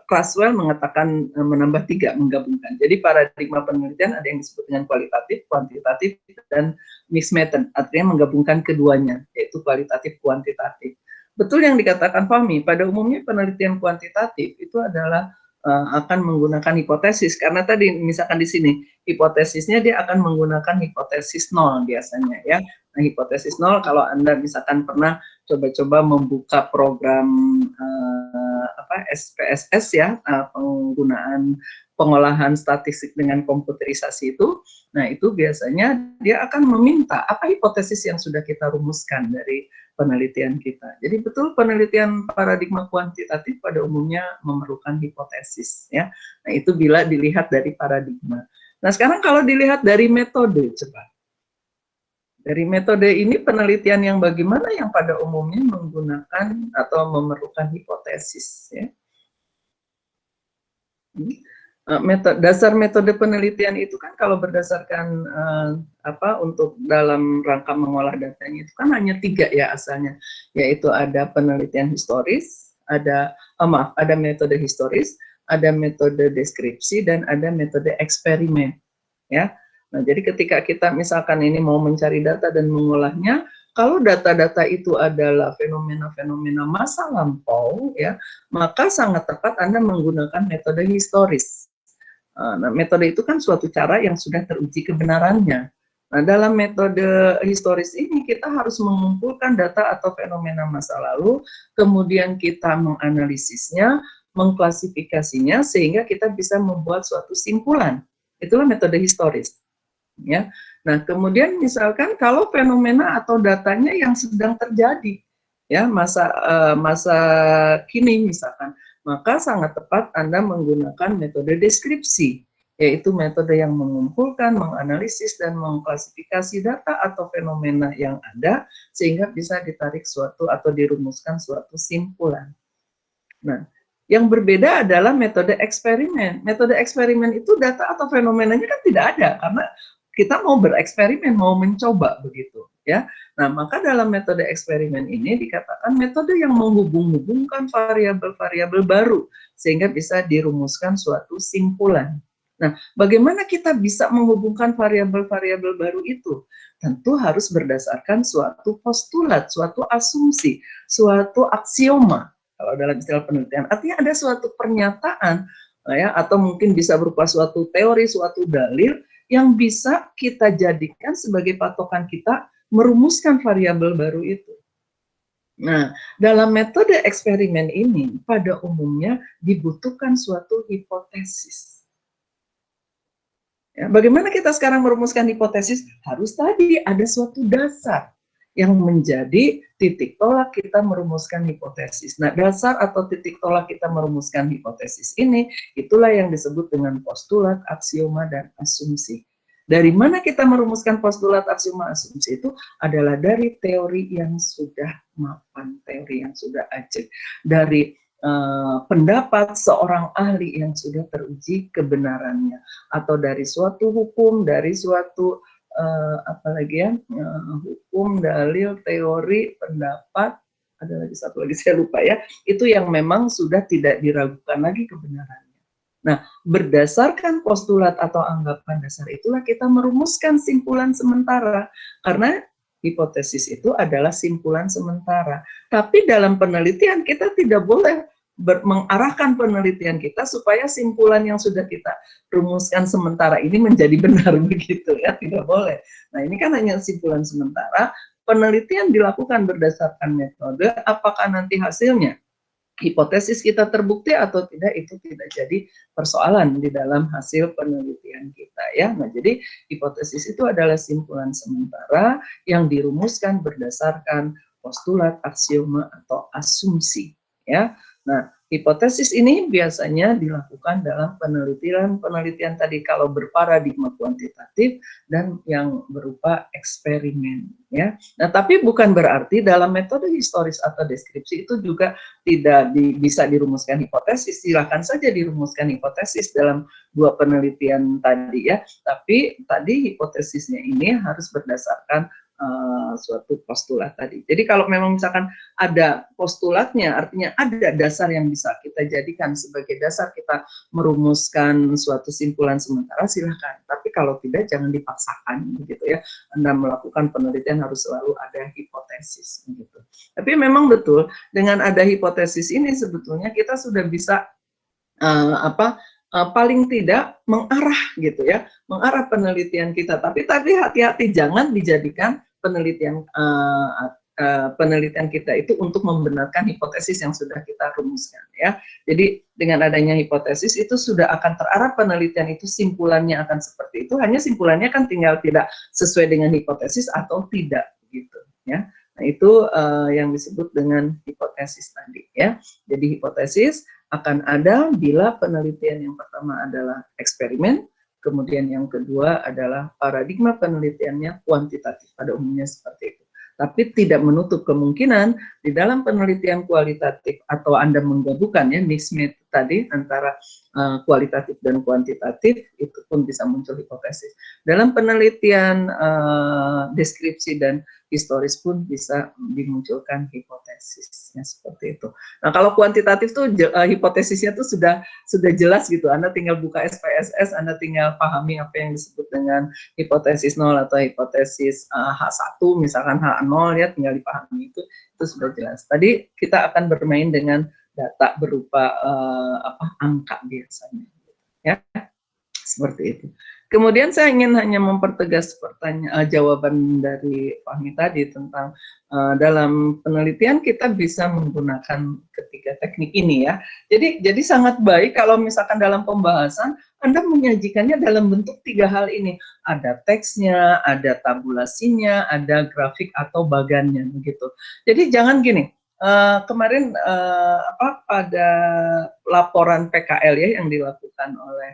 [SPEAKER 2] Creswell mengatakan menambah 3, menggabungkan. Jadi paradigma penelitian ada yang disebut dengan kualitatif, kuantitatif, dan mixed method, artinya menggabungkan keduanya, yaitu kualitatif, kuantitatif. Betul yang dikatakan Fahmi, pada umumnya penelitian kuantitatif itu adalah akan menggunakan hipotesis, karena tadi misalkan di sini hipotesisnya dia akan menggunakan hipotesis nol biasanya ya. Nah, hipotesis nol kalau Anda misalkan pernah coba-coba membuka program SPSS ya, penggunaan pengolahan statistik dengan komputerisasi itu, nah itu biasanya dia akan meminta apa hipotesis yang sudah kita rumuskan dari penelitian kita. Jadi betul penelitian paradigma kuantitatif pada umumnya memerlukan hipotesis ya. Nah itu bila dilihat dari paradigma. Nah sekarang kalau dilihat dari metode, coba. Dari metode ini penelitian yang bagaimana yang pada umumnya menggunakan atau memerlukan hipotesis ya. Dasar metode penelitian itu kan kalau berdasarkan untuk dalam rangka mengolah datanya itu kan hanya 3 ya asalnya, yaitu ada penelitian historis, ada metode historis, ada metode deskripsi, dan ada metode eksperimen ya. Nah, jadi ketika kita misalkan ini mau mencari data dan mengolahnya, kalau data-data itu adalah fenomena-fenomena masa lampau, ya, maka sangat tepat Anda menggunakan metode historis. Nah, metode itu kan suatu cara yang sudah teruji kebenarannya. Nah, dalam metode historis ini kita harus mengumpulkan data atau fenomena masa lalu, kemudian kita menganalisisnya, mengklasifikasinya, sehingga kita bisa membuat suatu simpulan. Itulah metode historis. Ya. Nah, kemudian misalkan kalau fenomena atau datanya yang sedang terjadi ya masa kini misalkan, maka sangat tepat Anda menggunakan metode deskripsi, yaitu metode yang mengumpulkan, menganalisis, dan mengklasifikasi data atau fenomena yang ada sehingga bisa ditarik suatu atau dirumuskan suatu simpulan. Nah, yang berbeda adalah metode eksperimen. Metode eksperimen itu data atau fenomenanya kan tidak ada karena kita mau bereksperimen, mau mencoba begitu ya. Nah, maka dalam metode eksperimen ini dikatakan metode yang menghubung-hubungkan variabel-variabel baru sehingga bisa dirumuskan suatu simpulan. Nah, bagaimana kita bisa menghubungkan variabel-variabel baru itu? Tentu harus berdasarkan suatu postulat, suatu asumsi, suatu aksioma. Kalau dalam istilah penelitian, artinya ada suatu pernyataan ya, atau mungkin bisa berupa suatu teori, suatu dalil yang bisa kita jadikan sebagai patokan kita merumuskan variabel baru itu. Nah, dalam metode eksperimen ini pada umumnya dibutuhkan suatu hipotesis. Ya, bagaimana kita sekarang merumuskan hipotesis? Harus tadi ada suatu dasar yang menjadi titik tolak kita merumuskan hipotesis. Nah, dasar atau titik tolak kita merumuskan hipotesis ini, itulah yang disebut dengan postulat, aksioma, dan asumsi. Dari mana kita merumuskan postulat, aksioma, asumsi itu adalah dari teori yang sudah mapan, teori yang sudah ajak, dari pendapat seorang ahli yang sudah teruji kebenarannya, atau dari suatu hukum, dari suatu hukum, dalil, teori, pendapat, ada lagi satu lagi saya lupa ya, itu yang memang sudah tidak diragukan lagi kebenarannya. Nah, berdasarkan postulat atau anggapan dasar itulah kita merumuskan simpulan sementara, karena hipotesis itu adalah simpulan sementara. Tapi dalam penelitian kita tidak boleh mengarahkan penelitian kita supaya simpulan yang sudah kita rumuskan sementara ini menjadi benar begitu ya, tidak boleh. Nah, ini kan hanya simpulan sementara. Penelitian dilakukan berdasarkan metode, apakah nanti hasilnya hipotesis kita terbukti atau tidak, itu tidak jadi persoalan di dalam hasil penelitian kita ya. Nah, jadi hipotesis itu adalah simpulan sementara yang dirumuskan berdasarkan postulat, aksioma, atau asumsi ya. Nah, hipotesis ini biasanya dilakukan dalam penelitian tadi kalau berparadigma kuantitatif dan yang berupa eksperimen, ya. Nah, tapi bukan berarti dalam metode historis atau deskripsi itu juga tidak bisa dirumuskan hipotesis. Silakan saja dirumuskan hipotesis dalam dua penelitian tadi, ya. Tapi tadi hipotesisnya ini harus berdasarkan suatu postulat tadi. Jadi kalau memang misalkan ada postulatnya, artinya ada dasar yang bisa kita jadikan sebagai dasar kita merumuskan suatu simpulan sementara, silahkan. Tapi kalau tidak, jangan dipaksakan, begitu ya. Anda melakukan penelitian harus selalu ada hipotesis, begitu. Tapi memang betul, dengan ada hipotesis ini sebetulnya kita sudah bisa paling tidak mengarah gitu ya, mengarah penelitian kita. Tapi tadi hati-hati, jangan dijadikan penelitian kita itu untuk membenarkan hipotesis yang sudah kita rumuskan, ya. Jadi dengan adanya hipotesis itu sudah akan terarah penelitian itu, simpulannya akan seperti itu. Hanya simpulannya kan tinggal tidak sesuai dengan hipotesis atau tidak, gitu ya. Nah, itu yang disebut dengan hipotesis tadi, ya. Jadi hipotesis akan ada bila penelitian yang pertama adalah eksperimen, kemudian yang kedua adalah paradigma penelitiannya kuantitatif, pada umumnya seperti itu. Tapi tidak menutup kemungkinan di dalam penelitian kualitatif atau Anda menggabungkan, ya, mixed method tadi antara kualitatif dan kuantitatif, itu pun bisa muncul hipotesis. Dalam penelitian deskripsi dan historis pun bisa dimunculkan hipotesis, ya, seperti itu. Nah, kalau kuantitatif tuh hipotesisnya tuh sudah jelas gitu. Anda tinggal buka SPSS, Anda tinggal pahami apa yang disebut dengan hipotesis 0 atau hipotesis H1, misalkan H0, ya, tinggal dipahami, itu sudah jelas. Tadi kita akan bermain dengan data berupa angka biasanya, ya, seperti itu. Kemudian saya ingin hanya mempertegas jawaban dari Fahmi tadi tentang dalam penelitian kita bisa menggunakan ketiga teknik ini, ya. Jadi sangat baik kalau misalkan dalam pembahasan Anda menyajikannya dalam bentuk tiga hal ini. Ada teksnya, ada tabulasinya, ada grafik atau bagannya, begitu. Jadi jangan gini. Kemarin pada laporan PKL, ya, yang dilakukan oleh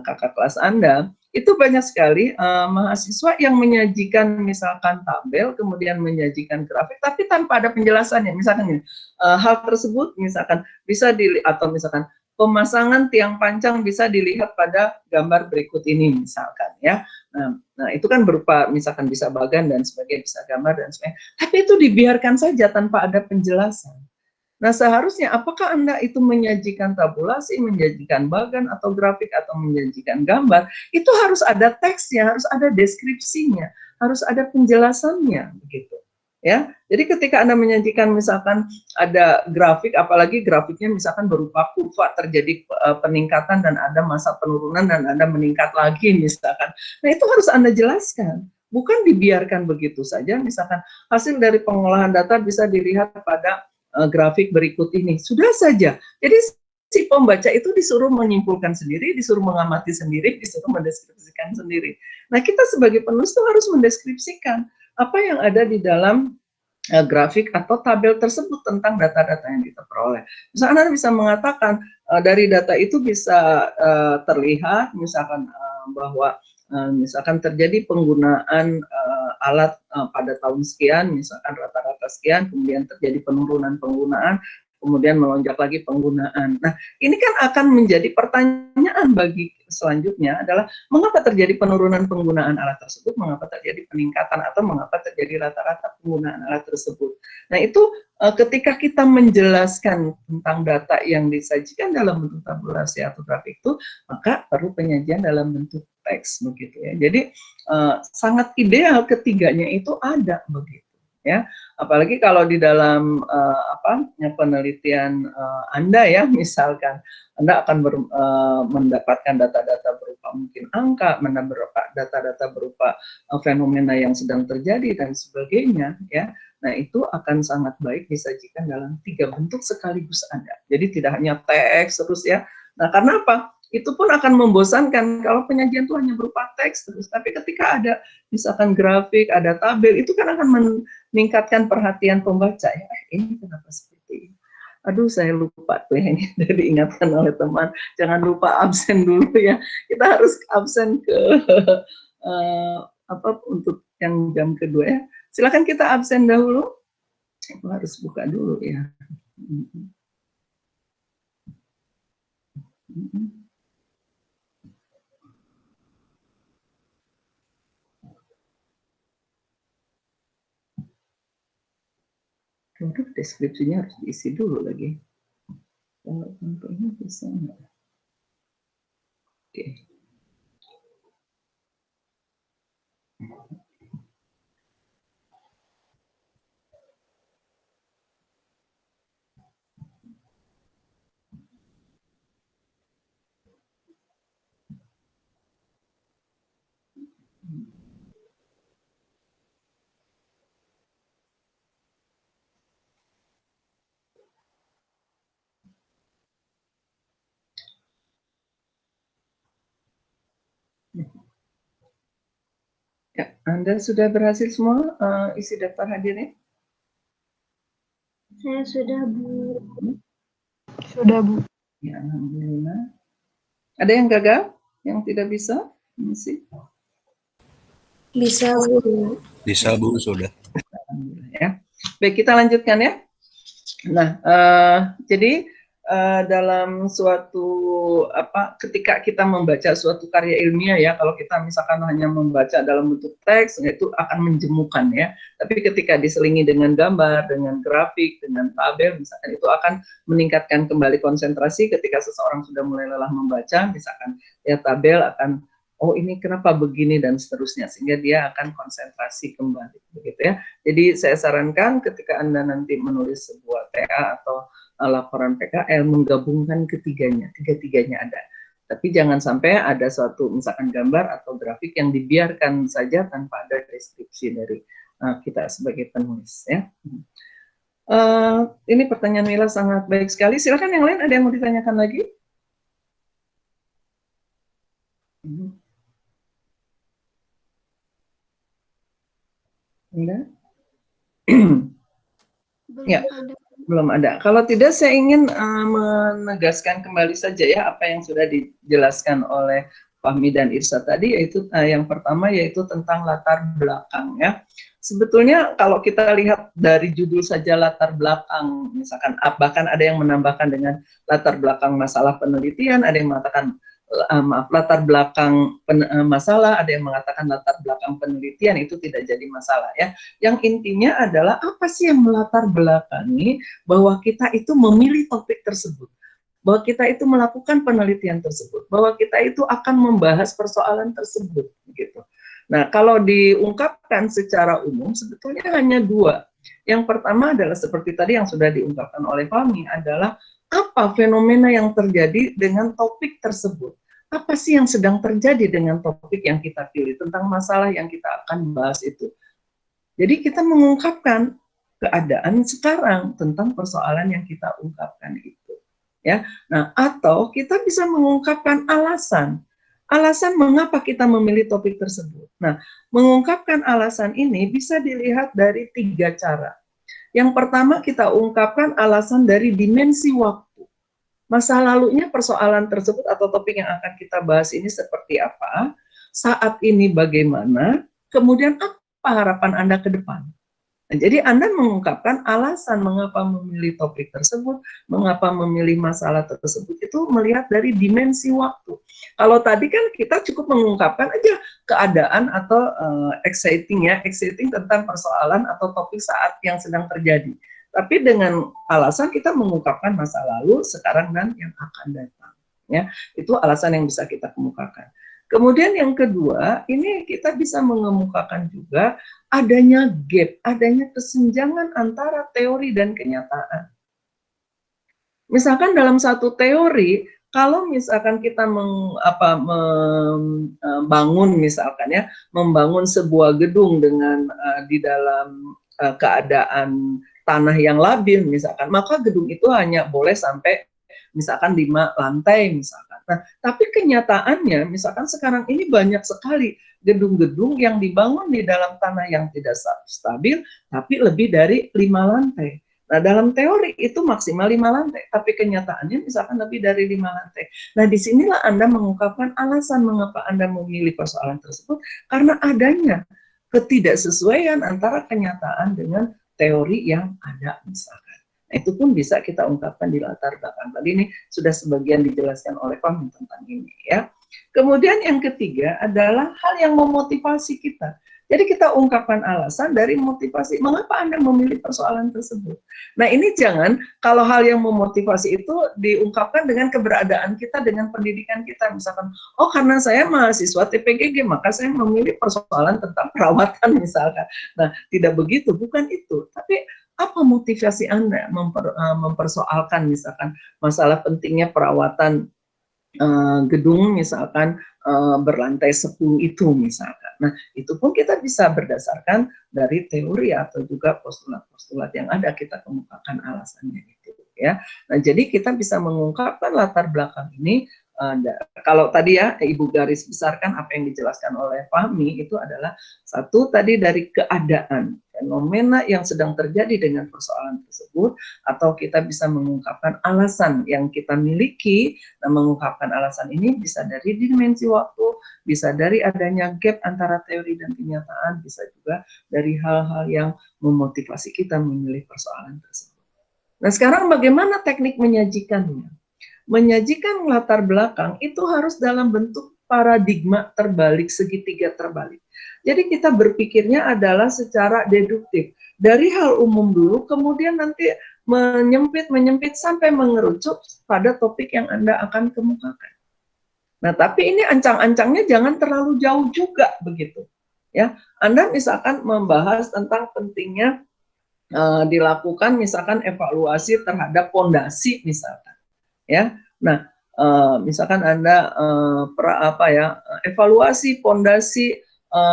[SPEAKER 2] kakak kelas Anda, itu banyak sekali mahasiswa yang menyajikan misalkan tabel, kemudian menyajikan grafik, tapi tanpa ada penjelasannya. Misalkan ini, hal tersebut misalkan bisa dilihat, atau misalkan pemasangan tiang pancang bisa dilihat pada gambar berikut ini, misalkan, ya. Nah, itu kan berupa misalkan bisa bagan dan sebagainya, bisa gambar dan sebagainya. Tapi itu dibiarkan saja tanpa ada penjelasan. Nah, seharusnya apakah Anda itu menyajikan tabulasi, menyajikan bagan atau grafik, atau menyajikan gambar, itu harus ada teksnya, harus ada deskripsinya, harus ada penjelasannya, begitu, ya. Jadi ketika Anda menyajikan misalkan ada grafik, apalagi grafiknya misalkan berupa kurva, terjadi peningkatan dan ada masa penurunan dan Anda meningkat lagi misalkan. Nah, itu harus Anda jelaskan. Bukan dibiarkan begitu saja, misalkan hasil dari pengolahan data bisa dilihat pada grafik berikut ini, sudah saja. Jadi si pembaca itu disuruh menyimpulkan sendiri, disuruh mengamati sendiri, disuruh mendeskripsikan sendiri. Nah, kita sebagai penulis itu harus mendeskripsikan apa yang ada di dalam grafik atau tabel tersebut tentang data-data yang kita peroleh. Misalkan Anda bisa mengatakan dari data itu bisa terlihat misalkan bahwa misalkan terjadi penggunaan alat pada tahun sekian, misalkan rata-rata sekian, kemudian terjadi penurunan penggunaan, kemudian melonjak lagi penggunaan. Nah, ini kan akan menjadi pertanyaan bagi selanjutnya adalah mengapa terjadi penurunan penggunaan alat tersebut, mengapa terjadi peningkatan, atau mengapa terjadi rata-rata penggunaan alat tersebut. Nah, itu ketika kita menjelaskan tentang data yang disajikan dalam bentuk tabulasi atau grafik itu, maka perlu penyajian dalam bentuk teks, begitu ya. Jadi sangat ideal ketiganya itu ada, begitu ya. Apalagi kalau di dalam penelitian Anda, ya, misalkan Anda akan mendapatkan data-data berupa mungkin angka, data-data berupa fenomena yang sedang terjadi dan sebagainya, ya. Nah, itu akan sangat baik disajikan dalam tiga bentuk sekaligus Anda. Jadi tidak hanya teks terus, ya. Nah, karena apa? Itu pun akan membosankan kalau penyajian itu hanya berupa teks terus. Tapi ketika ada misalkan grafik, ada tabel, itu kan akan meningkatkan perhatian pembaca, ya. Ini kenapa seperti ini? Aduh, saya lupa tuh ya, ini udah diingatkan oleh teman. Jangan lupa absen dulu ya. Kita harus absen ke apa untuk yang jam kedua ya. Silakan kita absen dahulu. Aku harus buka dulu ya. Waduh, deskripsinya harus diisi dulu lagi. Kalau ini bisa nggak? Oke. Ya, Anda sudah berhasil semua isi daftar hadirnya?
[SPEAKER 5] Saya sudah, Bu. Sudah, Bu.
[SPEAKER 2] Ya, alhamdulillah. Ada yang gagal? Yang tidak bisa? Misi?
[SPEAKER 5] Bisa, Bu.
[SPEAKER 6] Bisa, Bu, sudah.
[SPEAKER 2] Alhamdulillah ya. Baik, kita lanjutkan ya. Nah, jadi dalam suatu ketika kita membaca suatu karya ilmiah ya, kalau kita misalkan hanya membaca dalam bentuk teks itu akan menjemukan ya. Tapi ketika diselingi dengan gambar, dengan grafik, dengan tabel misalkan itu akan meningkatkan kembali konsentrasi ketika seseorang sudah mulai lelah membaca, misalkan ya tabel akan oh ini kenapa begini dan seterusnya sehingga dia akan konsentrasi kembali begitu ya. Jadi saya sarankan ketika Anda nanti menulis sebuah TA atau laporan PKL menggabungkan tiga-tiganya ada. Tapi jangan sampai ada suatu misalkan gambar atau grafik yang dibiarkan saja tanpa ada deskripsi dari kita sebagai penulis ya. Ini pertanyaan Mila sangat baik sekali. Silakan yang lain, ada yang mau ditanyakan lagi? Enggak? Ya, belum ada. Kalau tidak, saya ingin menegaskan kembali saja ya apa yang sudah dijelaskan oleh Fahmi dan Irsa tadi, yaitu yang pertama yaitu tentang latar belakang ya. Sebetulnya kalau kita lihat dari judul saja latar belakang, misalkan bahkan ada yang menambahkan dengan latar belakang masalah penelitian, ada yang mengatakan latar belakang masalah, ada yang mengatakan latar belakang penelitian, itu tidak jadi masalah ya. Yang intinya adalah apa sih yang melatar belakangi bahwa kita itu memilih topik tersebut, bahwa kita itu melakukan penelitian tersebut, bahwa kita itu akan membahas persoalan tersebut gitu. Nah, kalau diungkapkan secara umum sebetulnya hanya dua. Yang pertama adalah seperti tadi yang sudah diungkapkan oleh Fahmi, adalah apa fenomena yang terjadi dengan topik tersebut. Apa sih yang sedang terjadi dengan topik yang kita pilih, tentang masalah yang kita akan bahas itu. Jadi kita mengungkapkan keadaan sekarang tentang persoalan yang kita ungkapkan itu. Ya. Nah, atau kita bisa mengungkapkan alasan mengapa kita memilih topik tersebut. Nah, mengungkapkan alasan ini bisa dilihat dari 3 cara. Yang pertama, kita ungkapkan alasan dari dimensi waktu. Masa lalunya persoalan tersebut atau topik yang akan kita bahas ini seperti apa, saat ini bagaimana, kemudian apa harapan Anda ke depan. Nah, jadi Anda mengungkapkan alasan mengapa memilih topik tersebut, mengapa memilih masalah tersebut, itu melihat dari dimensi waktu. Kalau tadi kan kita cukup mengungkapkan aja keadaan atau exciting tentang persoalan atau topik saat yang sedang terjadi. Tapi dengan alasan kita mengungkapkan masa lalu, sekarang dan yang akan datang. Ya, itu alasan yang bisa kita kemukakan. Kemudian yang kedua, ini kita bisa mengemukakan juga adanya gap, adanya kesenjangan antara teori dan kenyataan. Misalkan dalam satu teori, kalau misalkan kita membangun sebuah gedung dengan di dalam keadaan tanah yang labil misalkan, maka gedung itu hanya boleh sampai misalkan 5 lantai misalkan. Nah, tapi kenyataannya misalkan sekarang ini banyak sekali gedung-gedung yang dibangun di dalam tanah yang tidak stabil, tapi lebih dari 5 lantai. Nah, dalam teori itu maksimal 5 lantai, tapi kenyataannya misalkan lebih dari 5 lantai. Nah, disinilah Anda mengungkapkan alasan mengapa Anda memilih persoalan tersebut, karena adanya ketidaksesuaian antara kenyataan dengan teori yang ada misalkan. Nah, itu pun bisa kita ungkapkan di latar belakang. Tadi ini sudah sebagian dijelaskan oleh Fahmi tentang ini ya. Kemudian yang ketiga adalah hal yang memotivasi kita. Jadi kita ungkapkan alasan dari motivasi, mengapa Anda memilih persoalan tersebut. Nah, ini jangan, kalau hal yang memotivasi itu diungkapkan dengan keberadaan kita, dengan pendidikan kita. Misalkan, oh karena saya mahasiswa TPGG, maka saya memilih persoalan tentang perawatan misalkan. Nah, tidak begitu, bukan itu. Tapi apa motivasi Anda mempersoalkan misalkan masalah pentingnya perawatan gedung misalkan berlantai 10 itu misalkan. Nah, itu pun kita bisa berdasarkan dari teori atau juga postulat-postulat yang ada, kita kemukakan alasannya itu ya. Nah, jadi kita bisa mengungkapkan latar belakang ini. Kalau tadi ya Ibu garis besarkan apa yang dijelaskan oleh Fahmi itu adalah satu tadi dari keadaan fenomena yang sedang terjadi dengan persoalan tersebut, atau kita bisa mengungkapkan alasan yang kita miliki. Nah, mengungkapkan alasan ini bisa dari dimensi waktu, bisa dari adanya gap antara teori dan kenyataan, bisa juga dari hal-hal yang memotivasi kita memilih persoalan tersebut. Nah, sekarang bagaimana teknik menyajikannya? Menyajikan latar belakang itu harus dalam bentuk paradigma terbalik, segitiga terbalik. Jadi kita berpikirnya adalah secara deduktif. Dari hal umum dulu, kemudian nanti menyempit sampai mengerucut pada topik yang Anda akan kemukakan. Nah, tapi ini ancang-ancangnya jangan terlalu jauh juga begitu. Ya, Anda misalkan membahas tentang pentingnya dilakukan misalkan evaluasi terhadap pondasi misalkan. Ya, nah misalkan Anda evaluasi pondasi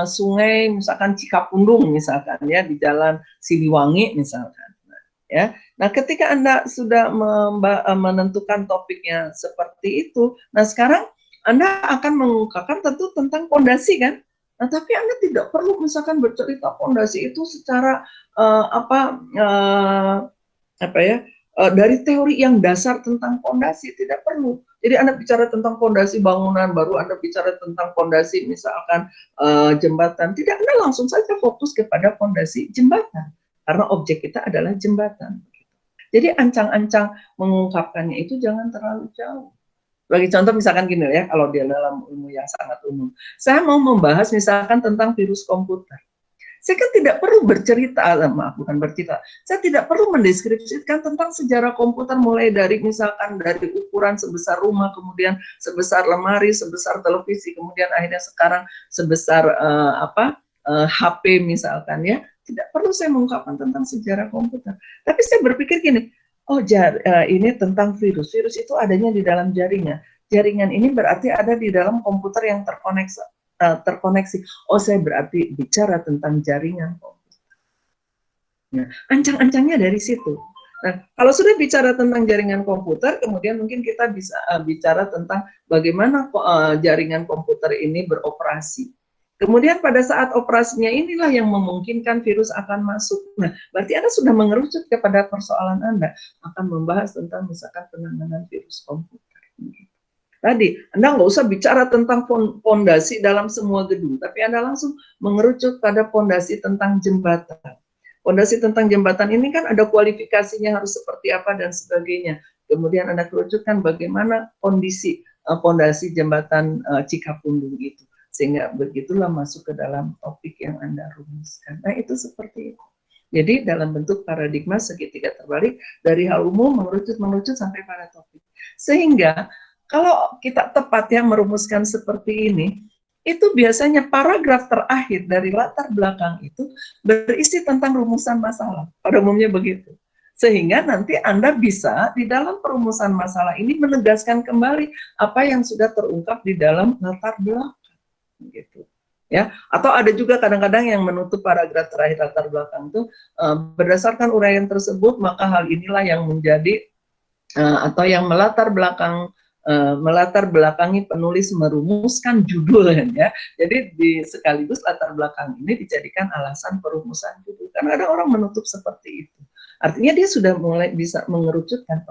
[SPEAKER 2] sungai misalkan Cikapundung misalkan ya di Jalan Siliwangi misalkan. Ya, nah ketika Anda sudah menentukan topiknya seperti itu, nah sekarang Anda akan mengungkapkan tentu tentang pondasi kan. Nah, tapi Anda tidak perlu misalkan bercerita pondasi itu secara dari teori yang dasar tentang pondasi, tidak perlu. Jadi Anda bicara tentang pondasi bangunan, baru Anda bicara tentang pondasi misalkan jembatan. Tidak, Anda langsung saja fokus kepada pondasi jembatan, karena objek kita adalah jembatan. Jadi ancang-ancang mengungkapkannya itu jangan terlalu jauh. Bagi contoh misalkan gini ya, kalau dia dalam ilmu yang sangat umum. Saya mau membahas misalkan tentang virus komputer. Saya kan tidak perlu bercerita, bukan bercerita, saya tidak perlu mendeskripsikan tentang sejarah komputer mulai dari misalkan dari ukuran sebesar rumah, kemudian sebesar lemari, sebesar televisi, kemudian akhirnya sekarang sebesar HP misalkan ya. Tidak perlu saya mengungkapkan tentang sejarah komputer. Tapi saya berpikir gini, ini tentang virus. Virus itu adanya di dalam jaringan. Jaringan ini berarti ada di dalam komputer yang terkoneksi. Oh, saya berarti bicara tentang jaringan komputer. Nah, ancang-ancangnya dari situ. Nah, kalau sudah bicara tentang jaringan komputer, kemudian mungkin kita bisa bicara tentang bagaimana jaringan komputer ini beroperasi. Kemudian pada saat operasinya inilah yang memungkinkan virus akan masuk. Nah, berarti Anda sudah mengerucut kepada persoalan Anda, akan membahas tentang misalkan penanganan virus komputer. Tadi, Anda nggak usah bicara tentang pondasi dalam semua gedung, tapi Anda langsung mengerucut pada pondasi tentang jembatan. Pondasi tentang jembatan ini kan ada kualifikasinya harus seperti apa dan sebagainya. Kemudian Anda kerucutkan bagaimana kondisi pondasi jembatan Cikapundung itu. Sehingga begitulah masuk ke dalam topik yang Anda rumuskan. Nah, itu seperti itu. Jadi dalam bentuk paradigma segitiga terbalik, dari hal umum mengerucut sampai pada topik. Sehingga kalau kita tepat ya merumuskan seperti ini, itu biasanya paragraf terakhir dari latar belakang itu berisi tentang rumusan masalah. Pada umumnya begitu. Sehingga nanti Anda bisa di dalam perumusan masalah ini menegaskan kembali apa yang sudah terungkap di dalam latar belakang. Gitu. Ya, atau ada juga kadang-kadang yang menutup paragraf terakhir latar belakang itu berdasarkan uraian tersebut, maka hal inilah yang menjadi atau yang melatar belakangi penulis merumuskan judul ya. Jadi sekaligus latar belakang ini dijadikan alasan perumusan judul. Karena ada orang menutup seperti itu. Artinya dia sudah mulai bisa mengerucutkan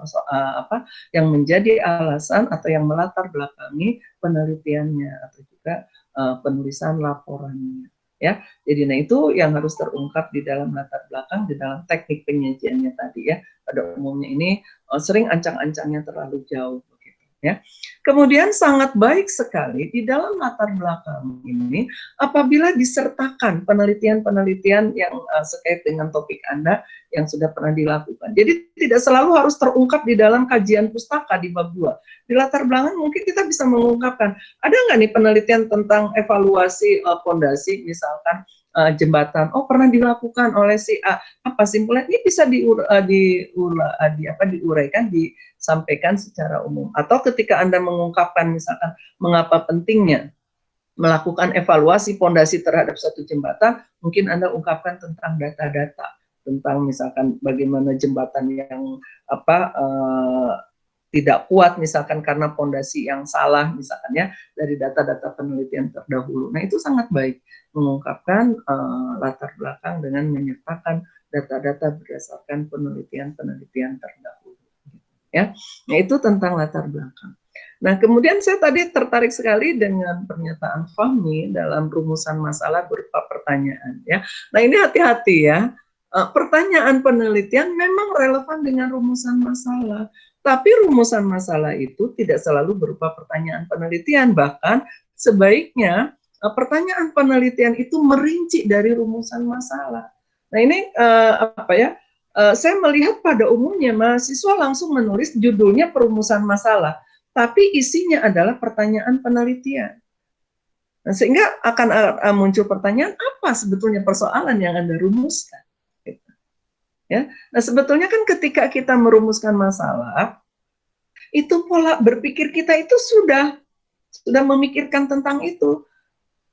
[SPEAKER 2] yang menjadi alasan atau yang melatar belakangi penelitiannya atau juga penulisan laporannya. Ya, jadi itu yang harus terungkap di dalam latar belakang, di dalam teknik penyajiannya tadi ya. Pada umumnya ini sering ancang-ancangnya terlalu jauh. Ya. Kemudian sangat baik sekali di dalam latar belakang ini apabila disertakan penelitian-penelitian yang terkait dengan topik Anda yang sudah pernah dilakukan. Jadi tidak selalu harus terungkap di dalam kajian pustaka di bab 2. Di latar belakang mungkin kita bisa mengungkapkan, ada nggak nih penelitian tentang evaluasi pondasi misalkan jembatan, pernah dilakukan oleh si A, apa simpulnya? Ini bisa diuraikan, disampaikan secara umum. Atau ketika Anda mengungkapkan misalkan mengapa pentingnya melakukan evaluasi pondasi terhadap suatu jembatan, mungkin Anda ungkapkan tentang data-data, tentang misalkan bagaimana jembatan yang tidak kuat misalkan karena pondasi yang salah misalkan ya, dari data-data penelitian terdahulu. Nah, itu sangat baik mengungkapkan latar belakang dengan menyertakan data-data berdasarkan penelitian-penelitian terdahulu. Ya, nah itu tentang latar belakang. Nah, kemudian saya tadi tertarik sekali dengan pernyataan Fahmi dalam rumusan masalah berupa pertanyaan. Ya, nah ini hati-hati ya. Pertanyaan penelitian memang relevan dengan rumusan masalah. Tapi rumusan masalah itu tidak selalu berupa pertanyaan penelitian, bahkan sebaiknya pertanyaan penelitian itu merinci dari rumusan masalah. Nah ini saya melihat pada umumnya mahasiswa langsung menulis judulnya perumusan masalah, tapi isinya adalah pertanyaan penelitian. Nah, sehingga akan muncul pertanyaan, apa sebetulnya persoalan yang Anda rumuskan? Ya. Nah, sebetulnya kan ketika kita merumuskan masalah, itu pola berpikir kita itu sudah memikirkan tentang itu,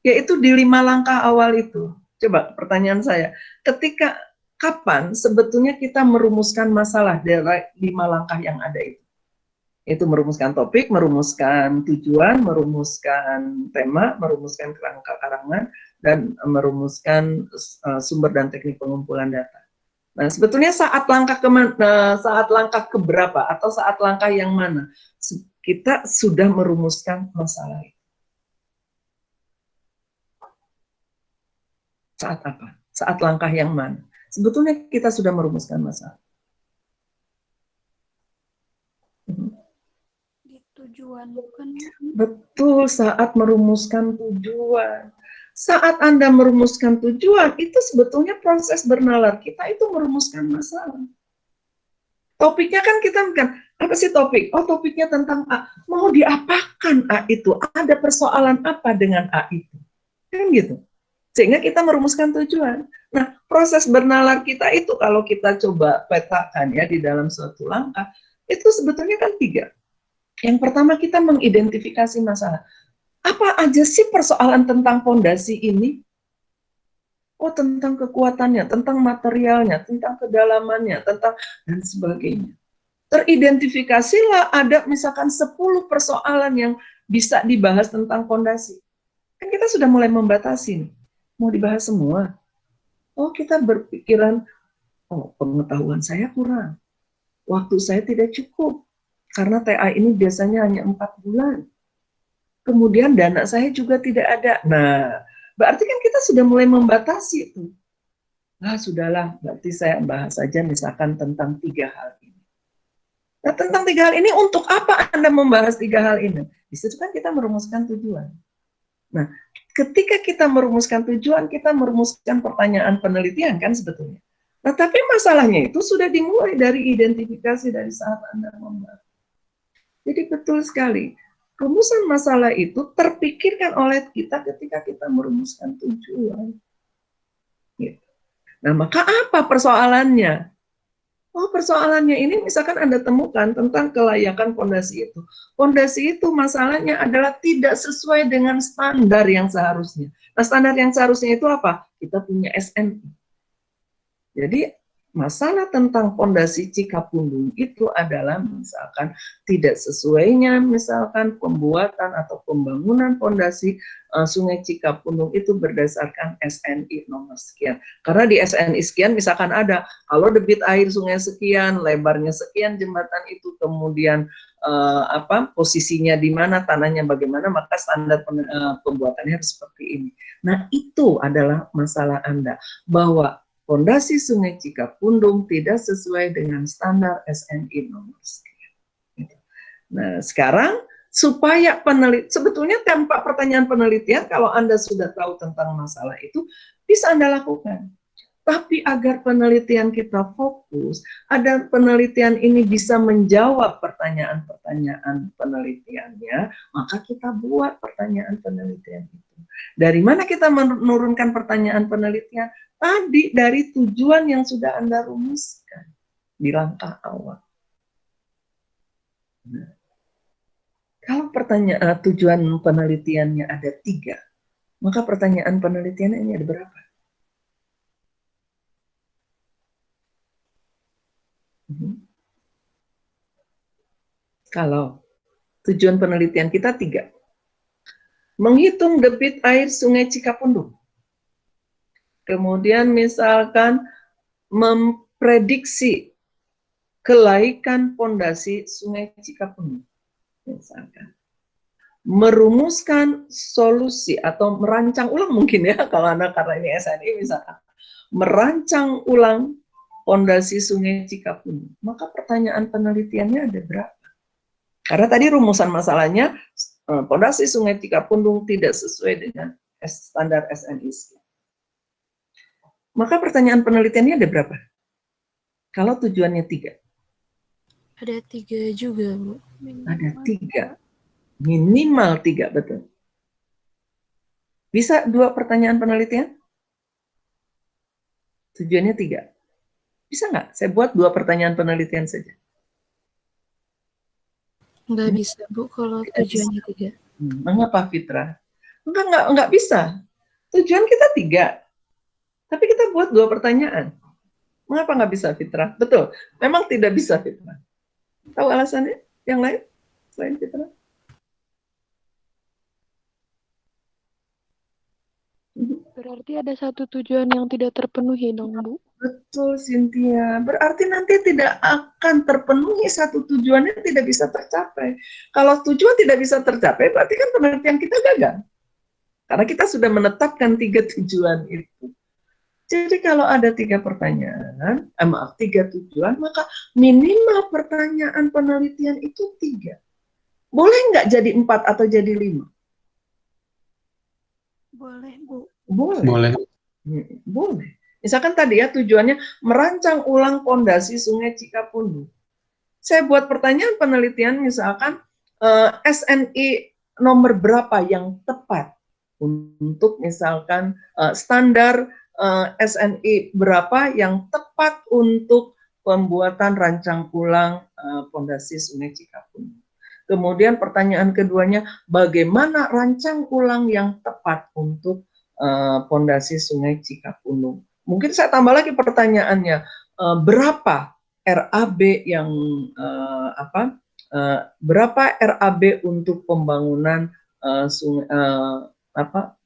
[SPEAKER 2] yaitu di 5 langkah awal itu. Coba pertanyaan saya, ketika kapan sebetulnya kita merumuskan masalah dari 5 langkah yang ada itu? Itu merumuskan topik, merumuskan tujuan, merumuskan tema, merumuskan kerangka karangan, dan merumuskan sumber dan teknik pengumpulan data. Nah, sebetulnya saat langkah keberapa atau saat langkah yang mana kita sudah merumuskan masalah itu? Saat apa? Saat langkah yang mana? Sebetulnya kita sudah merumuskan masalah.
[SPEAKER 3] Di tujuan, bukan?
[SPEAKER 2] Betul, saat merumuskan tujuan. Saat Anda merumuskan tujuan, itu sebetulnya proses bernalar kita itu merumuskan masalah. Topiknya kan kita bukan, apa sih topik? Oh, topiknya tentang A. Mau diapakan A itu? Ada persoalan apa dengan A itu? Kan gitu. Sehingga kita merumuskan tujuan. Nah, proses bernalar kita itu kalau kita coba petakan ya di dalam suatu langkah, itu sebetulnya kan 3. Yang pertama kita mengidentifikasi masalah. Apa aja sih persoalan tentang fondasi ini? Oh, tentang kekuatannya, tentang materialnya, tentang kedalamannya, tentang dan sebagainya. Teridentifikasilah ada misalkan 10 persoalan yang bisa dibahas tentang fondasi. Kan kita sudah mulai membatasi nih. Mau dibahas semua. Oh, kita berpikiran, oh, pengetahuan saya kurang. Waktu saya tidak cukup. Karena TA ini biasanya hanya 4 bulan. Kemudian dana saya juga tidak ada. Nah, berarti kan kita sudah mulai membatasi itu. Nah, sudahlah, berarti saya bahas saja misalkan tentang 3 hal ini. Nah, tentang 3 hal ini, untuk apa Anda membahas 3 hal ini? Di situ kan kita merumuskan tujuan. Nah, ketika kita merumuskan tujuan, kita merumuskan pertanyaan penelitian kan sebetulnya. Nah, tapi masalahnya itu sudah dimulai dari identifikasi dari saat Anda membahas. Jadi betul sekali. Rumusan masalah itu terpikirkan oleh kita ketika kita merumuskan tujuan. Gitu. Nah, maka apa persoalannya? Oh, persoalannya ini misalkan Anda temukan tentang kelayakan fondasi itu. Fondasi itu masalahnya adalah tidak sesuai dengan standar yang seharusnya. Nah, standar yang seharusnya itu apa? Kita punya SNI. Jadi masalah tentang pondasi Cikapundung itu adalah misalkan tidak sesuainya misalkan pembuatan atau pembangunan pondasi Sungai Cikapundung itu berdasarkan SNI nomor sekian. Karena di SNI sekian misalkan ada kalau debit air sungai sekian, lebarnya sekian jembatan itu, kemudian posisinya di mana, tanahnya bagaimana, maka standar pembuatannya harus seperti ini. Nah, itu adalah masalah Anda, bahwa pondasi Sungai Cikapundung tidak sesuai dengan standar SNI nomor sekian. Nah, sekarang supaya sebetulnya tanpa pertanyaan penelitian, kalau Anda sudah tahu tentang masalah itu, bisa Anda lakukan. Tapi agar penelitian kita fokus, ada penelitian ini bisa menjawab pertanyaan-pertanyaan penelitiannya, maka kita buat pertanyaan penelitian itu. Dari mana kita menurunkan pertanyaan penelitian? Tadi dari tujuan yang sudah Anda rumuskan di langkah awal. Nah, kalau tujuan penelitiannya ada 3, maka pertanyaan penelitiannya ini ada berapa? Kalau tujuan penelitian kita 3, menghitung debit air Sungai Cikapundung, kemudian misalkan memprediksi kelaikan pondasi Sungai Cikapundung, misalkan merumuskan solusi atau merancang ulang mungkin ya, kalau Anda karena ini SNI misalkan merancang ulang pondasi Sungai Cikapundung, maka pertanyaan penelitiannya ada berapa? Karena tadi rumusan masalahnya pondasi Sungai Cikapundung tidak sesuai dengan standar SNI. Maka pertanyaan penelitiannya ada berapa? Kalau tujuannya 3.
[SPEAKER 3] Ada 3 juga, Bu.
[SPEAKER 2] Ada 3. Minimal 3, betul. Bisa 2 pertanyaan penelitian? Tujuannya 3. Bisa nggak? Saya buat 2 pertanyaan penelitian saja.
[SPEAKER 3] Nggak bisa, Bu, kalau tujuannya 3.
[SPEAKER 2] Mengapa, Fitra? Enggak bisa. Tujuan kita 3. Tapi kita buat 2 pertanyaan. Mengapa nggak bisa, Fitra? Betul. Memang tidak bisa, Fitra. Tahu alasannya? Yang lain? Selain Fitra?
[SPEAKER 5] Berarti ada satu tujuan yang tidak terpenuhi dong, Bu?
[SPEAKER 2] Betul, Cynthia. Berarti nanti tidak akan terpenuhi satu tujuannya, tidak bisa tercapai. Kalau tujuan tidak bisa tercapai, berarti kan penelitian kita gagal. Karena kita sudah menetapkan 3 tujuan itu. Jadi kalau ada 3 pertanyaan, 3 tujuan, maka minimal pertanyaan penelitian itu 3. Boleh nggak jadi 4 atau jadi 5?
[SPEAKER 3] Boleh, Bu.
[SPEAKER 2] Boleh. Boleh. Misalkan tadi ya tujuannya merancang ulang pondasi Sungai Cikapundung. Saya buat pertanyaan penelitian misalkan SNI nomor berapa yang tepat untuk misalkan standar SNI berapa yang tepat untuk pembuatan rancang ulang pondasi Sungai Cikapundung. Kemudian pertanyaan keduanya, bagaimana rancang ulang yang tepat untuk pondasi Sungai Cikapundung? Mungkin saya tambah lagi pertanyaannya, berapa RAB yang berapa RAB untuk pembangunan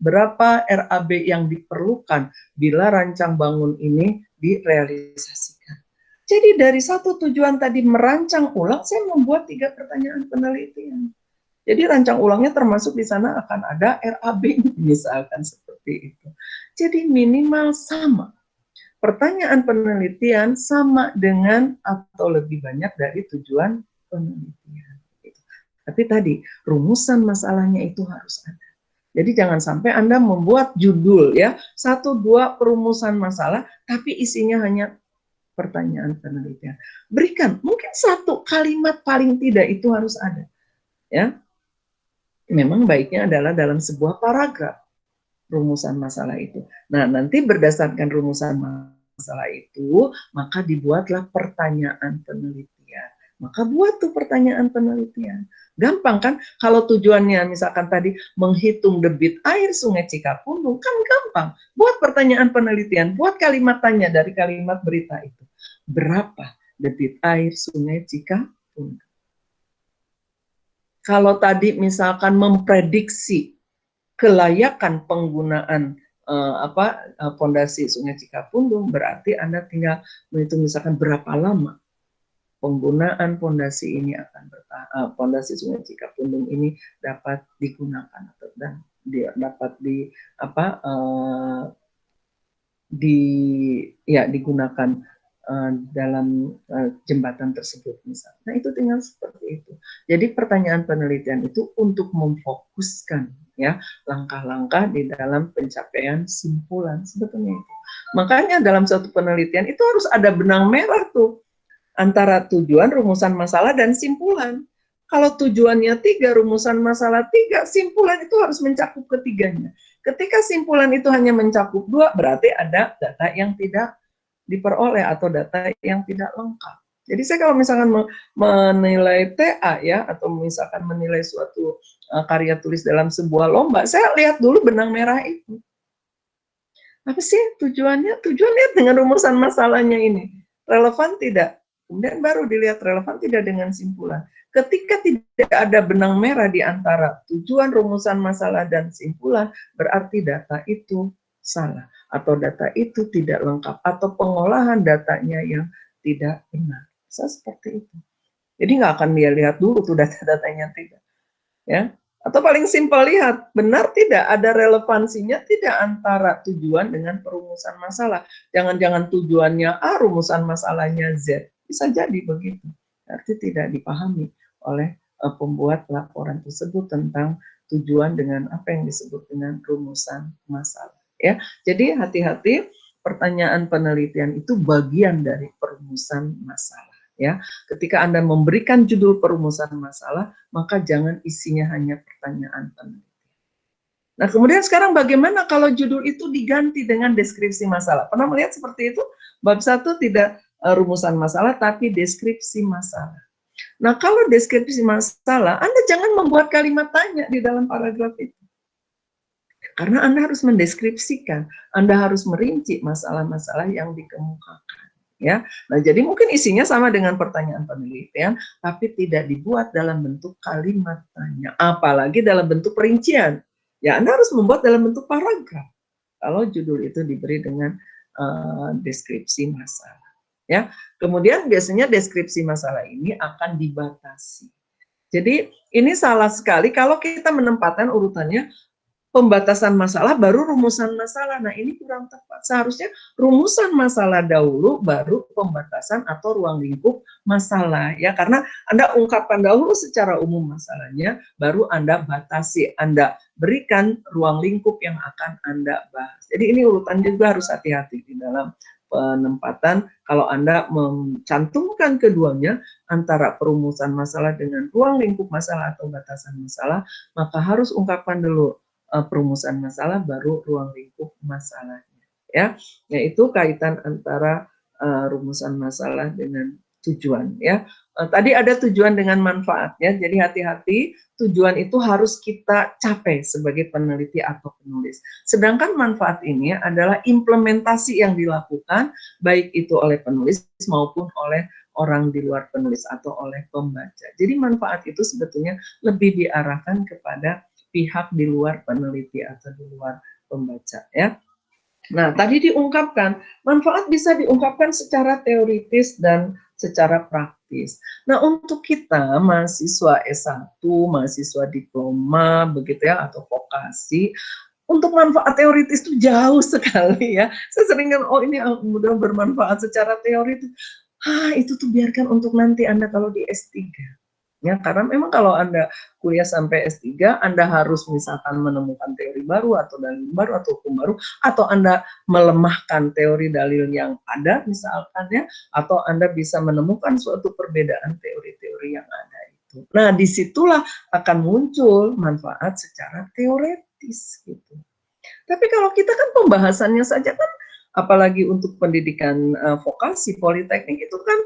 [SPEAKER 2] berapa RAB yang diperlukan bila rancang bangun ini direalisasikan. Jadi dari satu tujuan tadi merancang ulang, saya membuat 3 pertanyaan penelitian. Jadi rancang ulangnya termasuk di sana akan ada RAB misalkan seperti itu. Jadi minimal sama. Pertanyaan penelitian sama dengan atau lebih banyak dari tujuan penelitian. Tapi tadi rumusan masalahnya itu harus ada. Jadi jangan sampai Anda membuat judul ya 1-2 perumusan masalah, tapi isinya hanya pertanyaan penelitian. Berikan mungkin 1 kalimat paling tidak itu harus ada. Ya, memang baiknya adalah dalam sebuah paragraf rumusan masalah itu. Nah, nanti berdasarkan rumusan masalah itu, maka dibuatlah pertanyaan penelitian. Maka buat tuh pertanyaan penelitian. Gampang kan? Kalau tujuannya misalkan tadi menghitung debit air Sungai Cikapundung, kan gampang. Buat pertanyaan penelitian, buat kalimat tanya dari kalimat berita itu. berapa debit air Sungai Cikapundung. Kalau tadi misalkan memprediksi kelayakan penggunaan pondasi Sungai Cikapundung, berarti Anda tinggal menghitung misalkan berapa lama penggunaan pondasi ini akan bertahan, pondasi Sungai Cikapundung ini dapat digunakan dan dapat digunakan dalam jembatan tersebut misalnya. Nah, itu tinggal seperti itu. Jadi pertanyaan penelitian itu untuk memfokuskan ya langkah-langkah di dalam pencapaian simpulan sebetulnya itu. Makanya dalam suatu penelitian itu harus ada benang merah tuh antara tujuan, rumusan masalah, dan simpulan. Kalau tujuannya 3, rumusan masalah 3, simpulan itu harus mencakup ketiganya. Ketika simpulan itu hanya mencakup 2, berarti ada data yang tidak diperoleh atau data yang tidak lengkap. Jadi saya kalau misalkan menilai TA ya, atau misalkan menilai suatu karya tulis dalam sebuah lomba, saya lihat dulu benang merah itu. Apa sih tujuannya? Tujuannya dengan rumusan masalahnya ini. Relevan tidak? Kemudian baru dilihat relevan tidak dengan simpulan. Ketika tidak ada benang merah di antara tujuan, rumusan masalah, dan simpulan, berarti data itu salah. Atau data itu tidak lengkap. Atau pengolahan datanya yang tidak benar. Bisa seperti itu. Jadi nggak akan dia lihat dulu tuh data-datanya tidak. Ya. Atau paling simpel lihat, benar tidak ada relevansinya tidak antara tujuan dengan perumusan masalah. Jangan-jangan tujuannya A, rumusan masalahnya Z. Bisa jadi begitu. Berarti tidak dipahami oleh pembuat laporan tersebut tentang tujuan dengan apa yang disebut dengan rumusan masalah. Ya, jadi hati-hati, pertanyaan penelitian itu bagian dari perumusan masalah. Ya, ketika Anda memberikan judul perumusan masalah, maka jangan isinya hanya pertanyaan penelitian. Nah, kemudian sekarang bagaimana kalau judul itu diganti dengan deskripsi masalah? Pernah melihat seperti itu? Bab 1 tidak rumusan masalah, tapi deskripsi masalah. Nah, kalau deskripsi masalah, Anda jangan membuat kalimat tanya di dalam paragraf itu. Karena Anda harus mendeskripsikan, Anda harus merinci masalah-masalah yang dikemukakan. Ya, nah jadi mungkin isinya sama dengan pertanyaan penelitian, tapi tidak dibuat dalam bentuk kalimat tanya, apalagi dalam bentuk perincian. Ya, Anda harus membuat dalam bentuk paragraf. Kalau judul itu diberi dengan deskripsi masalah. Ya, kemudian biasanya deskripsi masalah ini akan dibatasi. Jadi ini salah sekali kalau kita menempatkan urutannya pembatasan masalah baru rumusan masalah. Nah, ini kurang tepat. Seharusnya rumusan masalah dahulu baru pembatasan atau ruang lingkup masalah ya, karena Anda ungkapkan dahulu secara umum masalahnya, baru Anda batasi, Anda berikan ruang lingkup yang akan Anda bahas. Jadi ini urutan juga harus hati-hati di dalam penempatan. Kalau Anda mencantumkan keduanya antara perumusan masalah dengan ruang lingkup masalah atau batasan masalah, maka harus ungkapkan dulu perumusan masalah baru ruang lingkup masalahnya ya, yaitu kaitan antara rumusan masalah dengan tujuan ya. Tadi ada tujuan dengan manfaat ya, jadi hati-hati, tujuan itu harus kita capai sebagai peneliti atau penulis, sedangkan manfaat ini adalah implementasi yang dilakukan baik itu oleh penulis maupun oleh orang di luar penulis atau oleh pembaca. Jadi manfaat itu sebetulnya lebih diarahkan kepada pihak di luar peneliti atau di luar pembaca ya. Nah, tadi diungkapkan, manfaat bisa diungkapkan secara teoritis dan secara praktis. Nah, untuk kita mahasiswa S1, mahasiswa diploma begitu ya, atau vokasi, untuk manfaat teoritis itu jauh sekali ya. Saya sering kan, oh ini mudah bermanfaat secara teoritis. Itu tuh biarkan untuk nanti Anda kalau di S3. Ya, karena memang kalau Anda kuliah sampai S3, Anda harus misalkan menemukan teori baru atau dalil baru atau hukum baru, atau Anda melemahkan teori dalil yang ada misalkan ya, atau Anda bisa menemukan suatu perbedaan teori-teori yang ada itu. Nah, disitulah akan muncul manfaat secara teoretis gitu. Tapi kalau kita kan pembahasannya saja kan, apalagi untuk pendidikan vokasi politeknik itu kan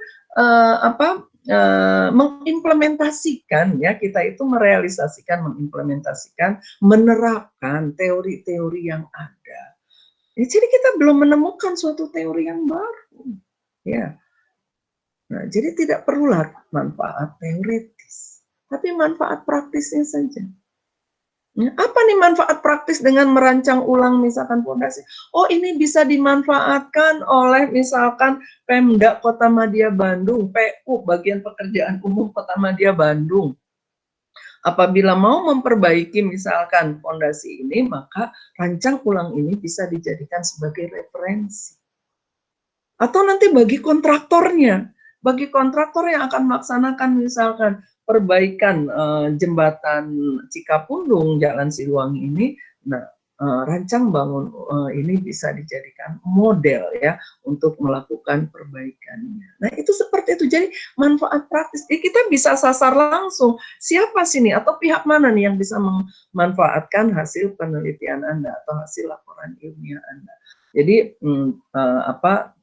[SPEAKER 2] mengimplementasikan ya, kita itu merealisasikan, mengimplementasikan, menerapkan teori-teori yang ada. Ya, jadi kita belum menemukan suatu teori yang baru. Ya. Nah, jadi tidak perlulah manfaat teoritis, tapi manfaat praktisnya saja. Ya, apa nih manfaat praktis dengan merancang ulang misalkan fondasi? Oh, ini bisa dimanfaatkan oleh misalkan Pemda Kota Madya Bandung, PU, Bagian Pekerjaan Umum Kota Madya Bandung. Apabila mau memperbaiki misalkan fondasi ini, maka rancang ulang ini bisa dijadikan sebagai referensi. Atau nanti bagi kontraktornya, bagi kontraktor yang akan melaksanakan misalkan perbaikan jembatan Cikapundung, Jalan Siliwangi ini, nah rancang bangun ini bisa dijadikan model ya untuk melakukan perbaikannya. Nah itu seperti itu, jadi manfaat praktis. Kita bisa sasar langsung siapa sini atau pihak mana nih yang bisa memanfaatkan hasil penelitian Anda atau hasil laporan ilmiah Anda. Jadi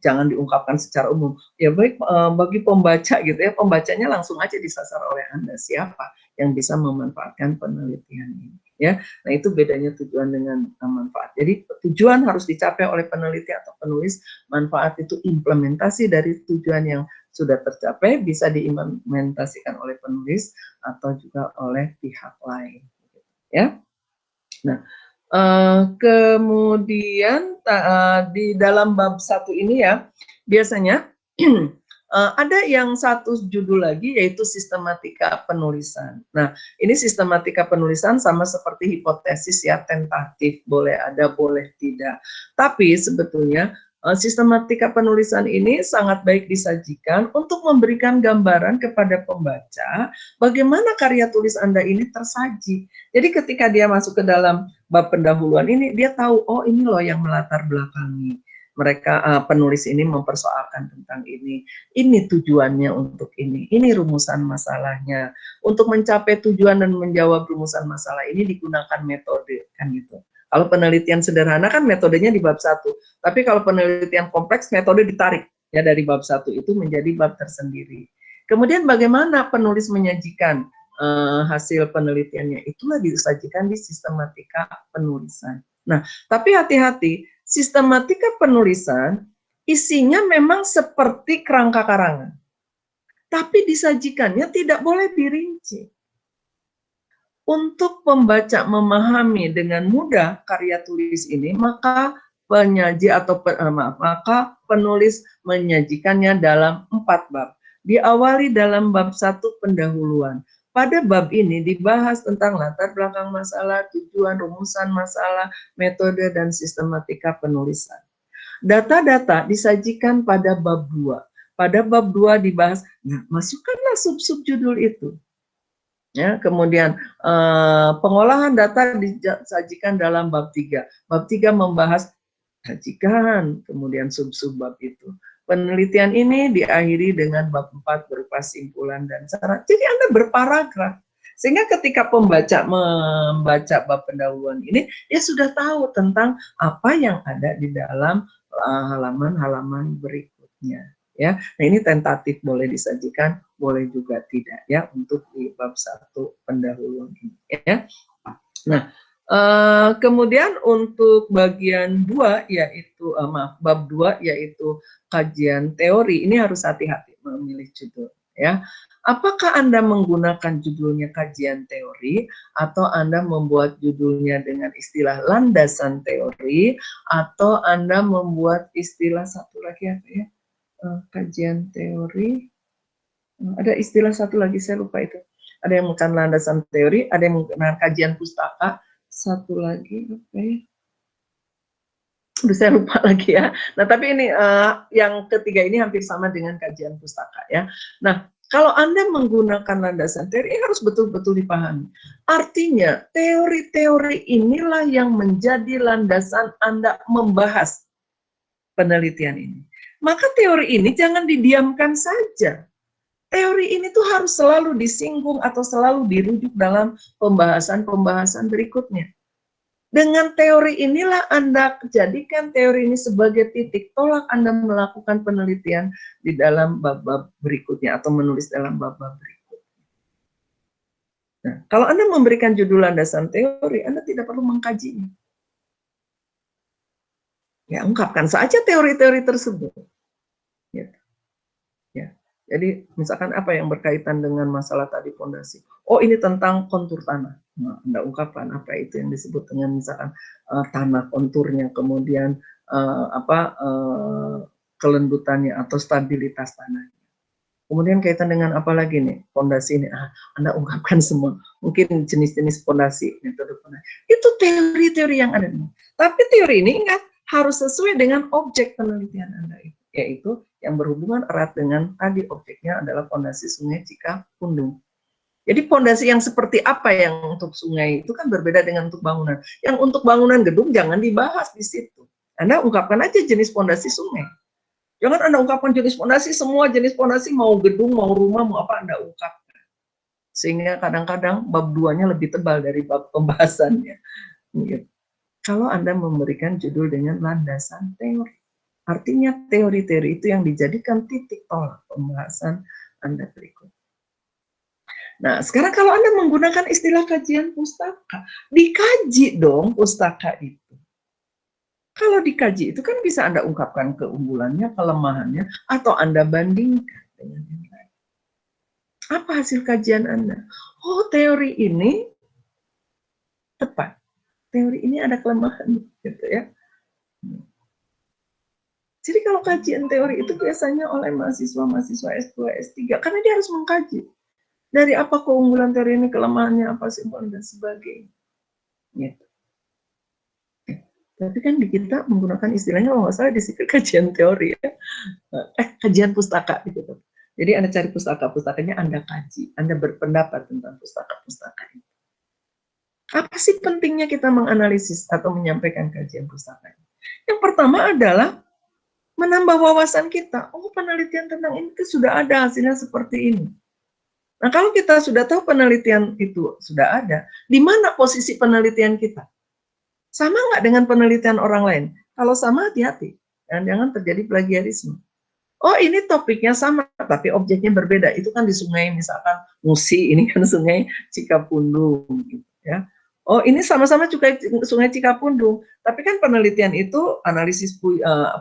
[SPEAKER 2] jangan diungkapkan secara umum. Ya baik bagi pembaca gitu ya, pembacanya langsung aja disasar oleh Anda siapa yang bisa memanfaatkan penelitian ini. Ya, nah itu bedanya tujuan dengan manfaat. Jadi tujuan harus dicapai oleh peneliti atau penulis, manfaat itu implementasi dari tujuan yang sudah tercapai bisa diimplementasikan oleh penulis atau juga oleh pihak lain. Ya, nah. Kemudian di dalam bab 1 ini ya, biasanya ada yang satu judul lagi yaitu sistematika penulisan. Nah, ini sistematika penulisan sama seperti hipotesis ya, tentatif, boleh ada, boleh tidak. Tapi sebetulnya sistematika penulisan ini sangat baik disajikan untuk memberikan gambaran kepada pembaca bagaimana karya tulis Anda ini tersaji. Jadi ketika dia masuk ke dalam bab pendahuluan ini, dia tahu, oh ini loh yang melatar belakangi. Mereka penulis ini mempersoalkan tentang ini tujuannya untuk ini rumusan masalahnya. Untuk mencapai tujuan dan menjawab rumusan masalah ini digunakan metode, kan gitu. Kalau penelitian sederhana kan metodenya di bab 1, tapi kalau penelitian kompleks metode ditarik ya dari bab 1 itu menjadi bab tersendiri. Kemudian bagaimana penulis menyajikan hasil penelitiannya, itulah disajikan di sistematika penulisan. Nah, tapi hati-hati, sistematika penulisan isinya memang seperti kerangka karangan, tapi disajikannya tidak boleh dirinci. Untuk pembaca memahami dengan mudah karya tulis ini, maka penyaji atau maka penulis menyajikannya dalam 4 bab. Diawali dalam bab 1 pendahuluan. Pada bab ini dibahas tentang latar belakang masalah, tujuan, rumusan masalah, metode, dan sistematika penulisan. Data-data disajikan pada bab 2. Pada bab 2 dibahas, nah, masukkanlah sub-sub judul itu. Ya, kemudian pengolahan data disajikan dalam bab 3. Bab 3 membahas sajikan, kemudian sub-sub bab itu. Penelitian ini diakhiri dengan bab 4 berupa simpulan dan saran. Jadi Anda berparagraf. Sehingga ketika pembaca membaca bab pendahuluan ini, dia sudah tahu tentang apa yang ada di dalam halaman-halaman berikutnya. Ya, nah ini tentatif, boleh disajikan, boleh juga tidak ya untuk di bab 1 pendahuluan ini ya. Nah, kemudian untuk bagian 2 yaitu bab 2 yaitu kajian teori, ini harus hati-hati memilih judul ya. Apakah Anda menggunakan judulnya kajian teori atau Anda membuat judulnya dengan istilah landasan teori atau Anda membuat istilah satu lagi apa ya? Kajian teori, ada istilah satu lagi saya lupa itu. Ada yang menggunakan landasan teori, ada yang menggunakan kajian pustaka, satu lagi apa ya? Udah saya lupa lagi ya. Nah tapi ini yang ketiga ini hampir sama dengan kajian pustaka ya. Nah kalau Anda menggunakan landasan teori harus betul-betul dipahami. Artinya teori-teori inilah yang menjadi landasan Anda membahas penelitian ini. Maka teori ini jangan didiamkan saja. Teori ini tuh harus selalu disinggung atau selalu dirujuk dalam pembahasan-pembahasan berikutnya. Dengan teori inilah Anda jadikan teori ini sebagai titik tolak Anda melakukan penelitian di dalam bab-bab berikutnya atau menulis dalam bab-bab berikutnya. Nah, kalau Anda memberikan judul landasan teori, Anda tidak perlu mengkajinya. Ya, ungkapkan saja teori-teori tersebut. Ya. Jadi misalkan apa yang berkaitan dengan masalah tadi fondasi. Oh ini tentang kontur tanah. Nah, Anda ungkapkan apa itu yang disebut dengan misalkan tanah konturnya, kemudian kelembutannya atau stabilitas tanah. Kemudian kaitan dengan apa lagi nih? Fondasi ini. Anda ungkapkan semua. Mungkin jenis-jenis fondasi, metode fondasi. Itu teori-teori yang ada. Tapi teori ini ingat harus sesuai dengan objek penelitian Anda itu, yaitu yang berhubungan erat dengan tadi objeknya adalah fondasi Sungai Cikapundung. Jadi fondasi yang seperti apa yang untuk sungai itu kan berbeda dengan untuk bangunan. Yang untuk bangunan gedung jangan dibahas di situ. Anda ungkapkan aja jenis fondasi sungai. Jangan Anda ungkapkan jenis fondasi, semua jenis fondasi, mau gedung, mau rumah, mau apa Anda ungkapkan. Sehingga kadang-kadang bab 2-nya lebih tebal dari bab pembahasannya. Gitu. Kalau Anda memberikan judul dengan landasan teori. Artinya teori-teori itu yang dijadikan titik tolak pembahasan Anda berikut. Nah, sekarang kalau Anda menggunakan istilah kajian pustaka, dikaji dong pustaka itu. Kalau dikaji itu kan bisa Anda ungkapkan keunggulannya, kelemahannya, atau Anda bandingkan dengan yang lain. Apa hasil kajian Anda? Oh, teori ini tepat. Teori ini ada kelemahan, gitu ya. Jadi kalau kajian teori itu biasanya oleh mahasiswa-mahasiswa S2, S3, karena dia harus mengkaji. Dari apa keunggulan teori ini, kelemahannya, apa sih, dan sebagainya. Gitu. Tapi kan di kita menggunakan istilahnya kalau nggak salah di sipil kajian teori ya. Kajian pustaka gitu. Jadi Anda cari pustaka-pustakanya, Anda kaji, Anda berpendapat tentang pustaka-pustaka itu. Apa sih pentingnya kita menganalisis atau menyampaikan kajian pustaka ini? Yang pertama adalah menambah wawasan kita. Oh, penelitian tentang ini sudah ada hasilnya seperti ini. Nah, kalau kita sudah tahu penelitian itu sudah ada, di mana posisi penelitian kita? Sama nggak dengan penelitian orang lain? Kalau sama, hati-hati. Jangan terjadi plagiarisme. Oh, ini topiknya sama, tapi objeknya berbeda. Itu kan di sungai, misalkan Musi, ini kan sungai Cikapundung. Gitu, ya. Oh, ini sama-sama juga sungai Cikapundung. Tapi kan penelitian itu, analisis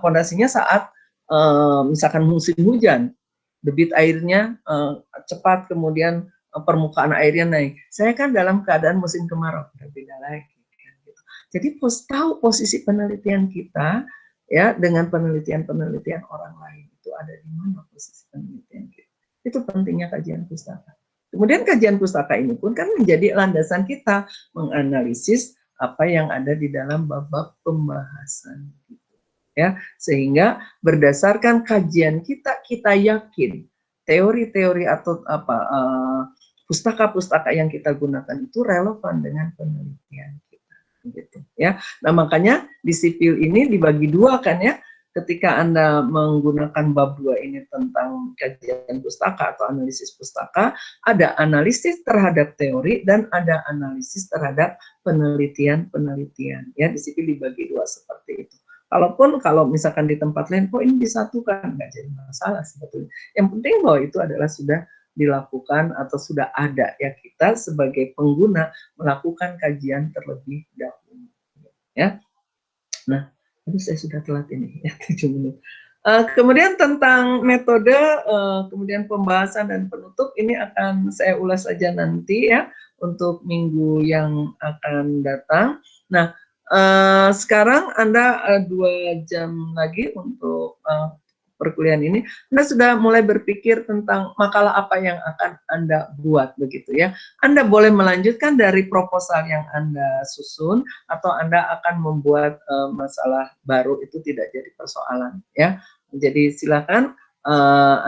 [SPEAKER 2] fondasinya saat misalkan musim hujan. Debit airnya cepat, kemudian permukaan airnya naik. Saya kan dalam keadaan musim kemarau, berbeda lagi. Jadi tahu posisi penelitian kita ya dengan penelitian-penelitian orang lain itu ada di mana posisi penelitian kita. Itu pentingnya kajian pustaka. Kemudian kajian pustaka ini pun kan menjadi landasan kita menganalisis apa yang ada di dalam bab-bab pembahasan gitu. Ya, sehingga berdasarkan kajian kita yakin teori-teori atau pustaka-pustaka yang kita gunakan itu relevan dengan penelitian gitu ya. Nah, makanya di sipil ini dibagi dua kan ya. Ketika Anda menggunakan bab 2 ini tentang kajian pustaka atau analisis pustaka, ada analisis terhadap teori dan ada analisis terhadap penelitian-penelitian ya. Di sipil dibagi dua seperti itu. Kalaupun kalau misalkan di tempat lain kok ini disatukan, nggak jadi masalah sebetulnya. Yang penting bahwa itu adalah sudah dilakukan atau sudah ada ya, kita sebagai pengguna melakukan kajian terlebih dahulu ya. Nah, saya sudah telat ini ya 7 menit. Kemudian tentang metode, kemudian pembahasan dan penutup ini akan saya ulas saja nanti ya untuk minggu yang akan datang. Nah, sekarang Anda 2 jam lagi untuk perkuliahan ini, Anda sudah mulai berpikir tentang makalah apa yang akan Anda buat begitu ya. Anda boleh melanjutkan dari proposal yang Anda susun atau Anda akan membuat masalah baru, itu tidak jadi persoalan ya. Jadi silakan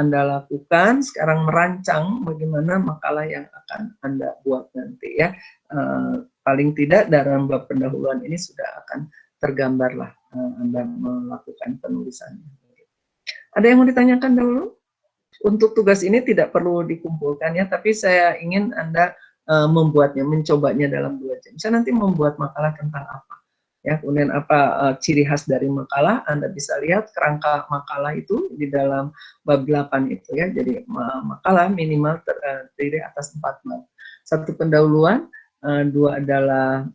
[SPEAKER 2] Anda lakukan sekarang, merancang bagaimana makalah yang akan Anda buat nanti ya. Paling tidak dalam bab pendahuluan ini sudah akan tergambarlah Anda melakukan penulisannya. Ada yang mau ditanyakan dahulu? Untuk tugas ini tidak perlu dikumpulkan ya, tapi saya ingin Anda membuatnya, mencobanya dalam 2 jam. Saya nanti membuat makalah tentang apa. Ya, kemudian apa ciri khas dari makalah, Anda bisa lihat kerangka makalah itu di dalam bab 8 itu ya. Jadi makalah minimal terdiri atas 4 bab. 1 pendahuluan, 2 adalah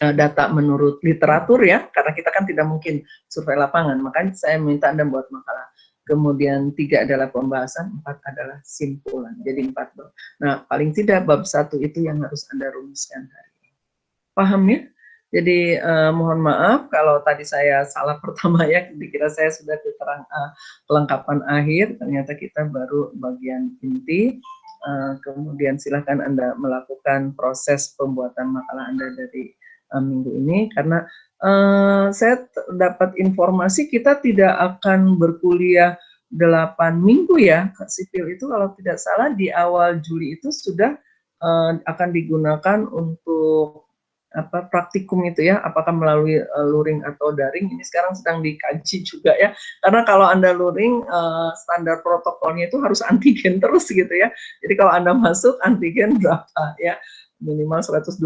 [SPEAKER 2] data menurut literatur ya, karena kita kan tidak mungkin survei lapangan, makanya saya minta Anda buat makalah. kemudian 3 adalah pembahasan, 4 adalah simpulan. Jadi 4 bab. Nah, paling tidak bab 1 itu yang harus Anda rumuskan hari ini. Paham ya? Jadi mohon maaf kalau tadi saya salah pertama ya, dikira saya sudah kelengkapan akhir, ternyata kita baru bagian inti. Kemudian silakan Anda melakukan proses pembuatan makalah Anda dari minggu ini, karena saya dapat informasi kita tidak akan berkuliah 8 minggu ya. Sipil itu kalau tidak salah di awal Juli itu sudah akan digunakan untuk praktikum itu ya, apakah melalui luring atau daring, ini sekarang sedang dikaji juga ya, karena kalau Anda luring standar protokolnya itu harus antigen terus gitu ya, jadi kalau Anda masuk antigen berapa ya, minimal 125,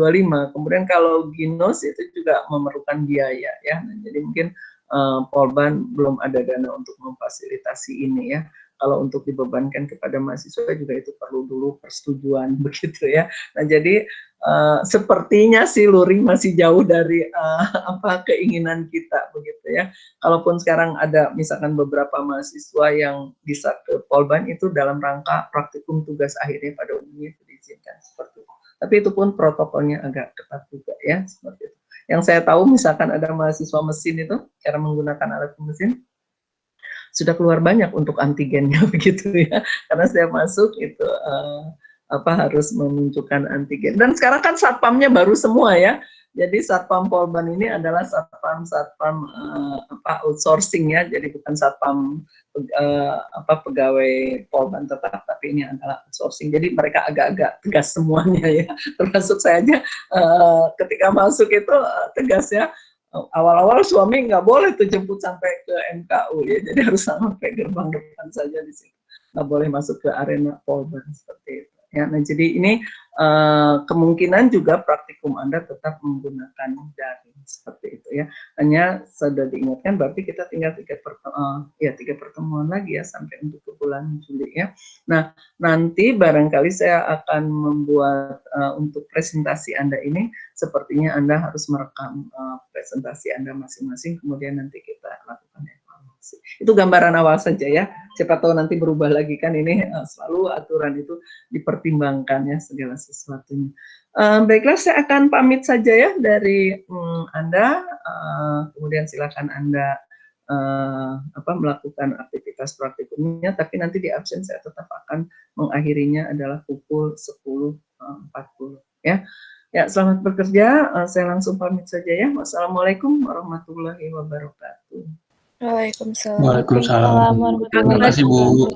[SPEAKER 2] kemudian kalau ginos itu juga memerlukan biaya ya, jadi mungkin Polban belum ada dana untuk memfasilitasi ini ya. Kalau untuk dibebankan kepada mahasiswa juga itu perlu dulu persetujuan begitu ya. Nah jadi sepertinya sih luring masih jauh dari keinginan kita begitu ya. Kalaupun sekarang ada misalkan beberapa mahasiswa yang bisa ke Polban itu dalam rangka praktikum tugas akhirnya pada umumnya itu diizinkan seperti itu. Tapi itu pun protokolnya agak ketat juga ya seperti itu. Yang saya tahu misalkan ada mahasiswa mesin itu cara menggunakan alat mesin sudah keluar banyak untuk antigennya begitu ya, karena saya masuk itu harus menunjukkan antigen, dan sekarang kan satpamnya baru semua ya, jadi satpam Polban ini adalah satpam outsourcing ya, jadi bukan satpam pegawai Polban tetap, tapi ini adalah outsourcing, jadi mereka agak-agak tegas semuanya ya, termasuk saya aja ketika masuk itu tegas ya. Awal-awal suami nggak boleh tuh jemput sampai ke MKU ya, jadi harus sampai gerbang depan saja di situ, nggak boleh masuk ke arena Polban seperti itu ya. Nah jadi ini kemungkinan juga praktikum Anda tetap menggunakan daring seperti itu ya. Hanya sudah diingatkan berarti kita tinggal 3 pertemuan lagi ya sampai untuk ke bulan Juli ya. Nah nanti barangkali saya akan membuat untuk presentasi Anda ini, sepertinya Anda harus merekam presentasi Anda masing-masing, kemudian nanti kita lakukan evaluasi. Itu gambaran awal saja ya, siapa tahu nanti berubah lagi kan, ini selalu aturan itu dipertimbangkan ya segala sesuatunya. Baiklah, saya akan pamit saja ya dari Anda, kemudian silakan Anda melakukan aktivitas praktikumnya, tapi nanti di absen saya tetap akan mengakhirinya adalah pukul 10.40 ya. Ya, selamat bekerja. Saya langsung pamit saja ya. Wassalamualaikum warahmatullahi wabarakatuh.
[SPEAKER 3] Waalaikumsalam.
[SPEAKER 1] Waalaikumsalam. Terima kasih Bu.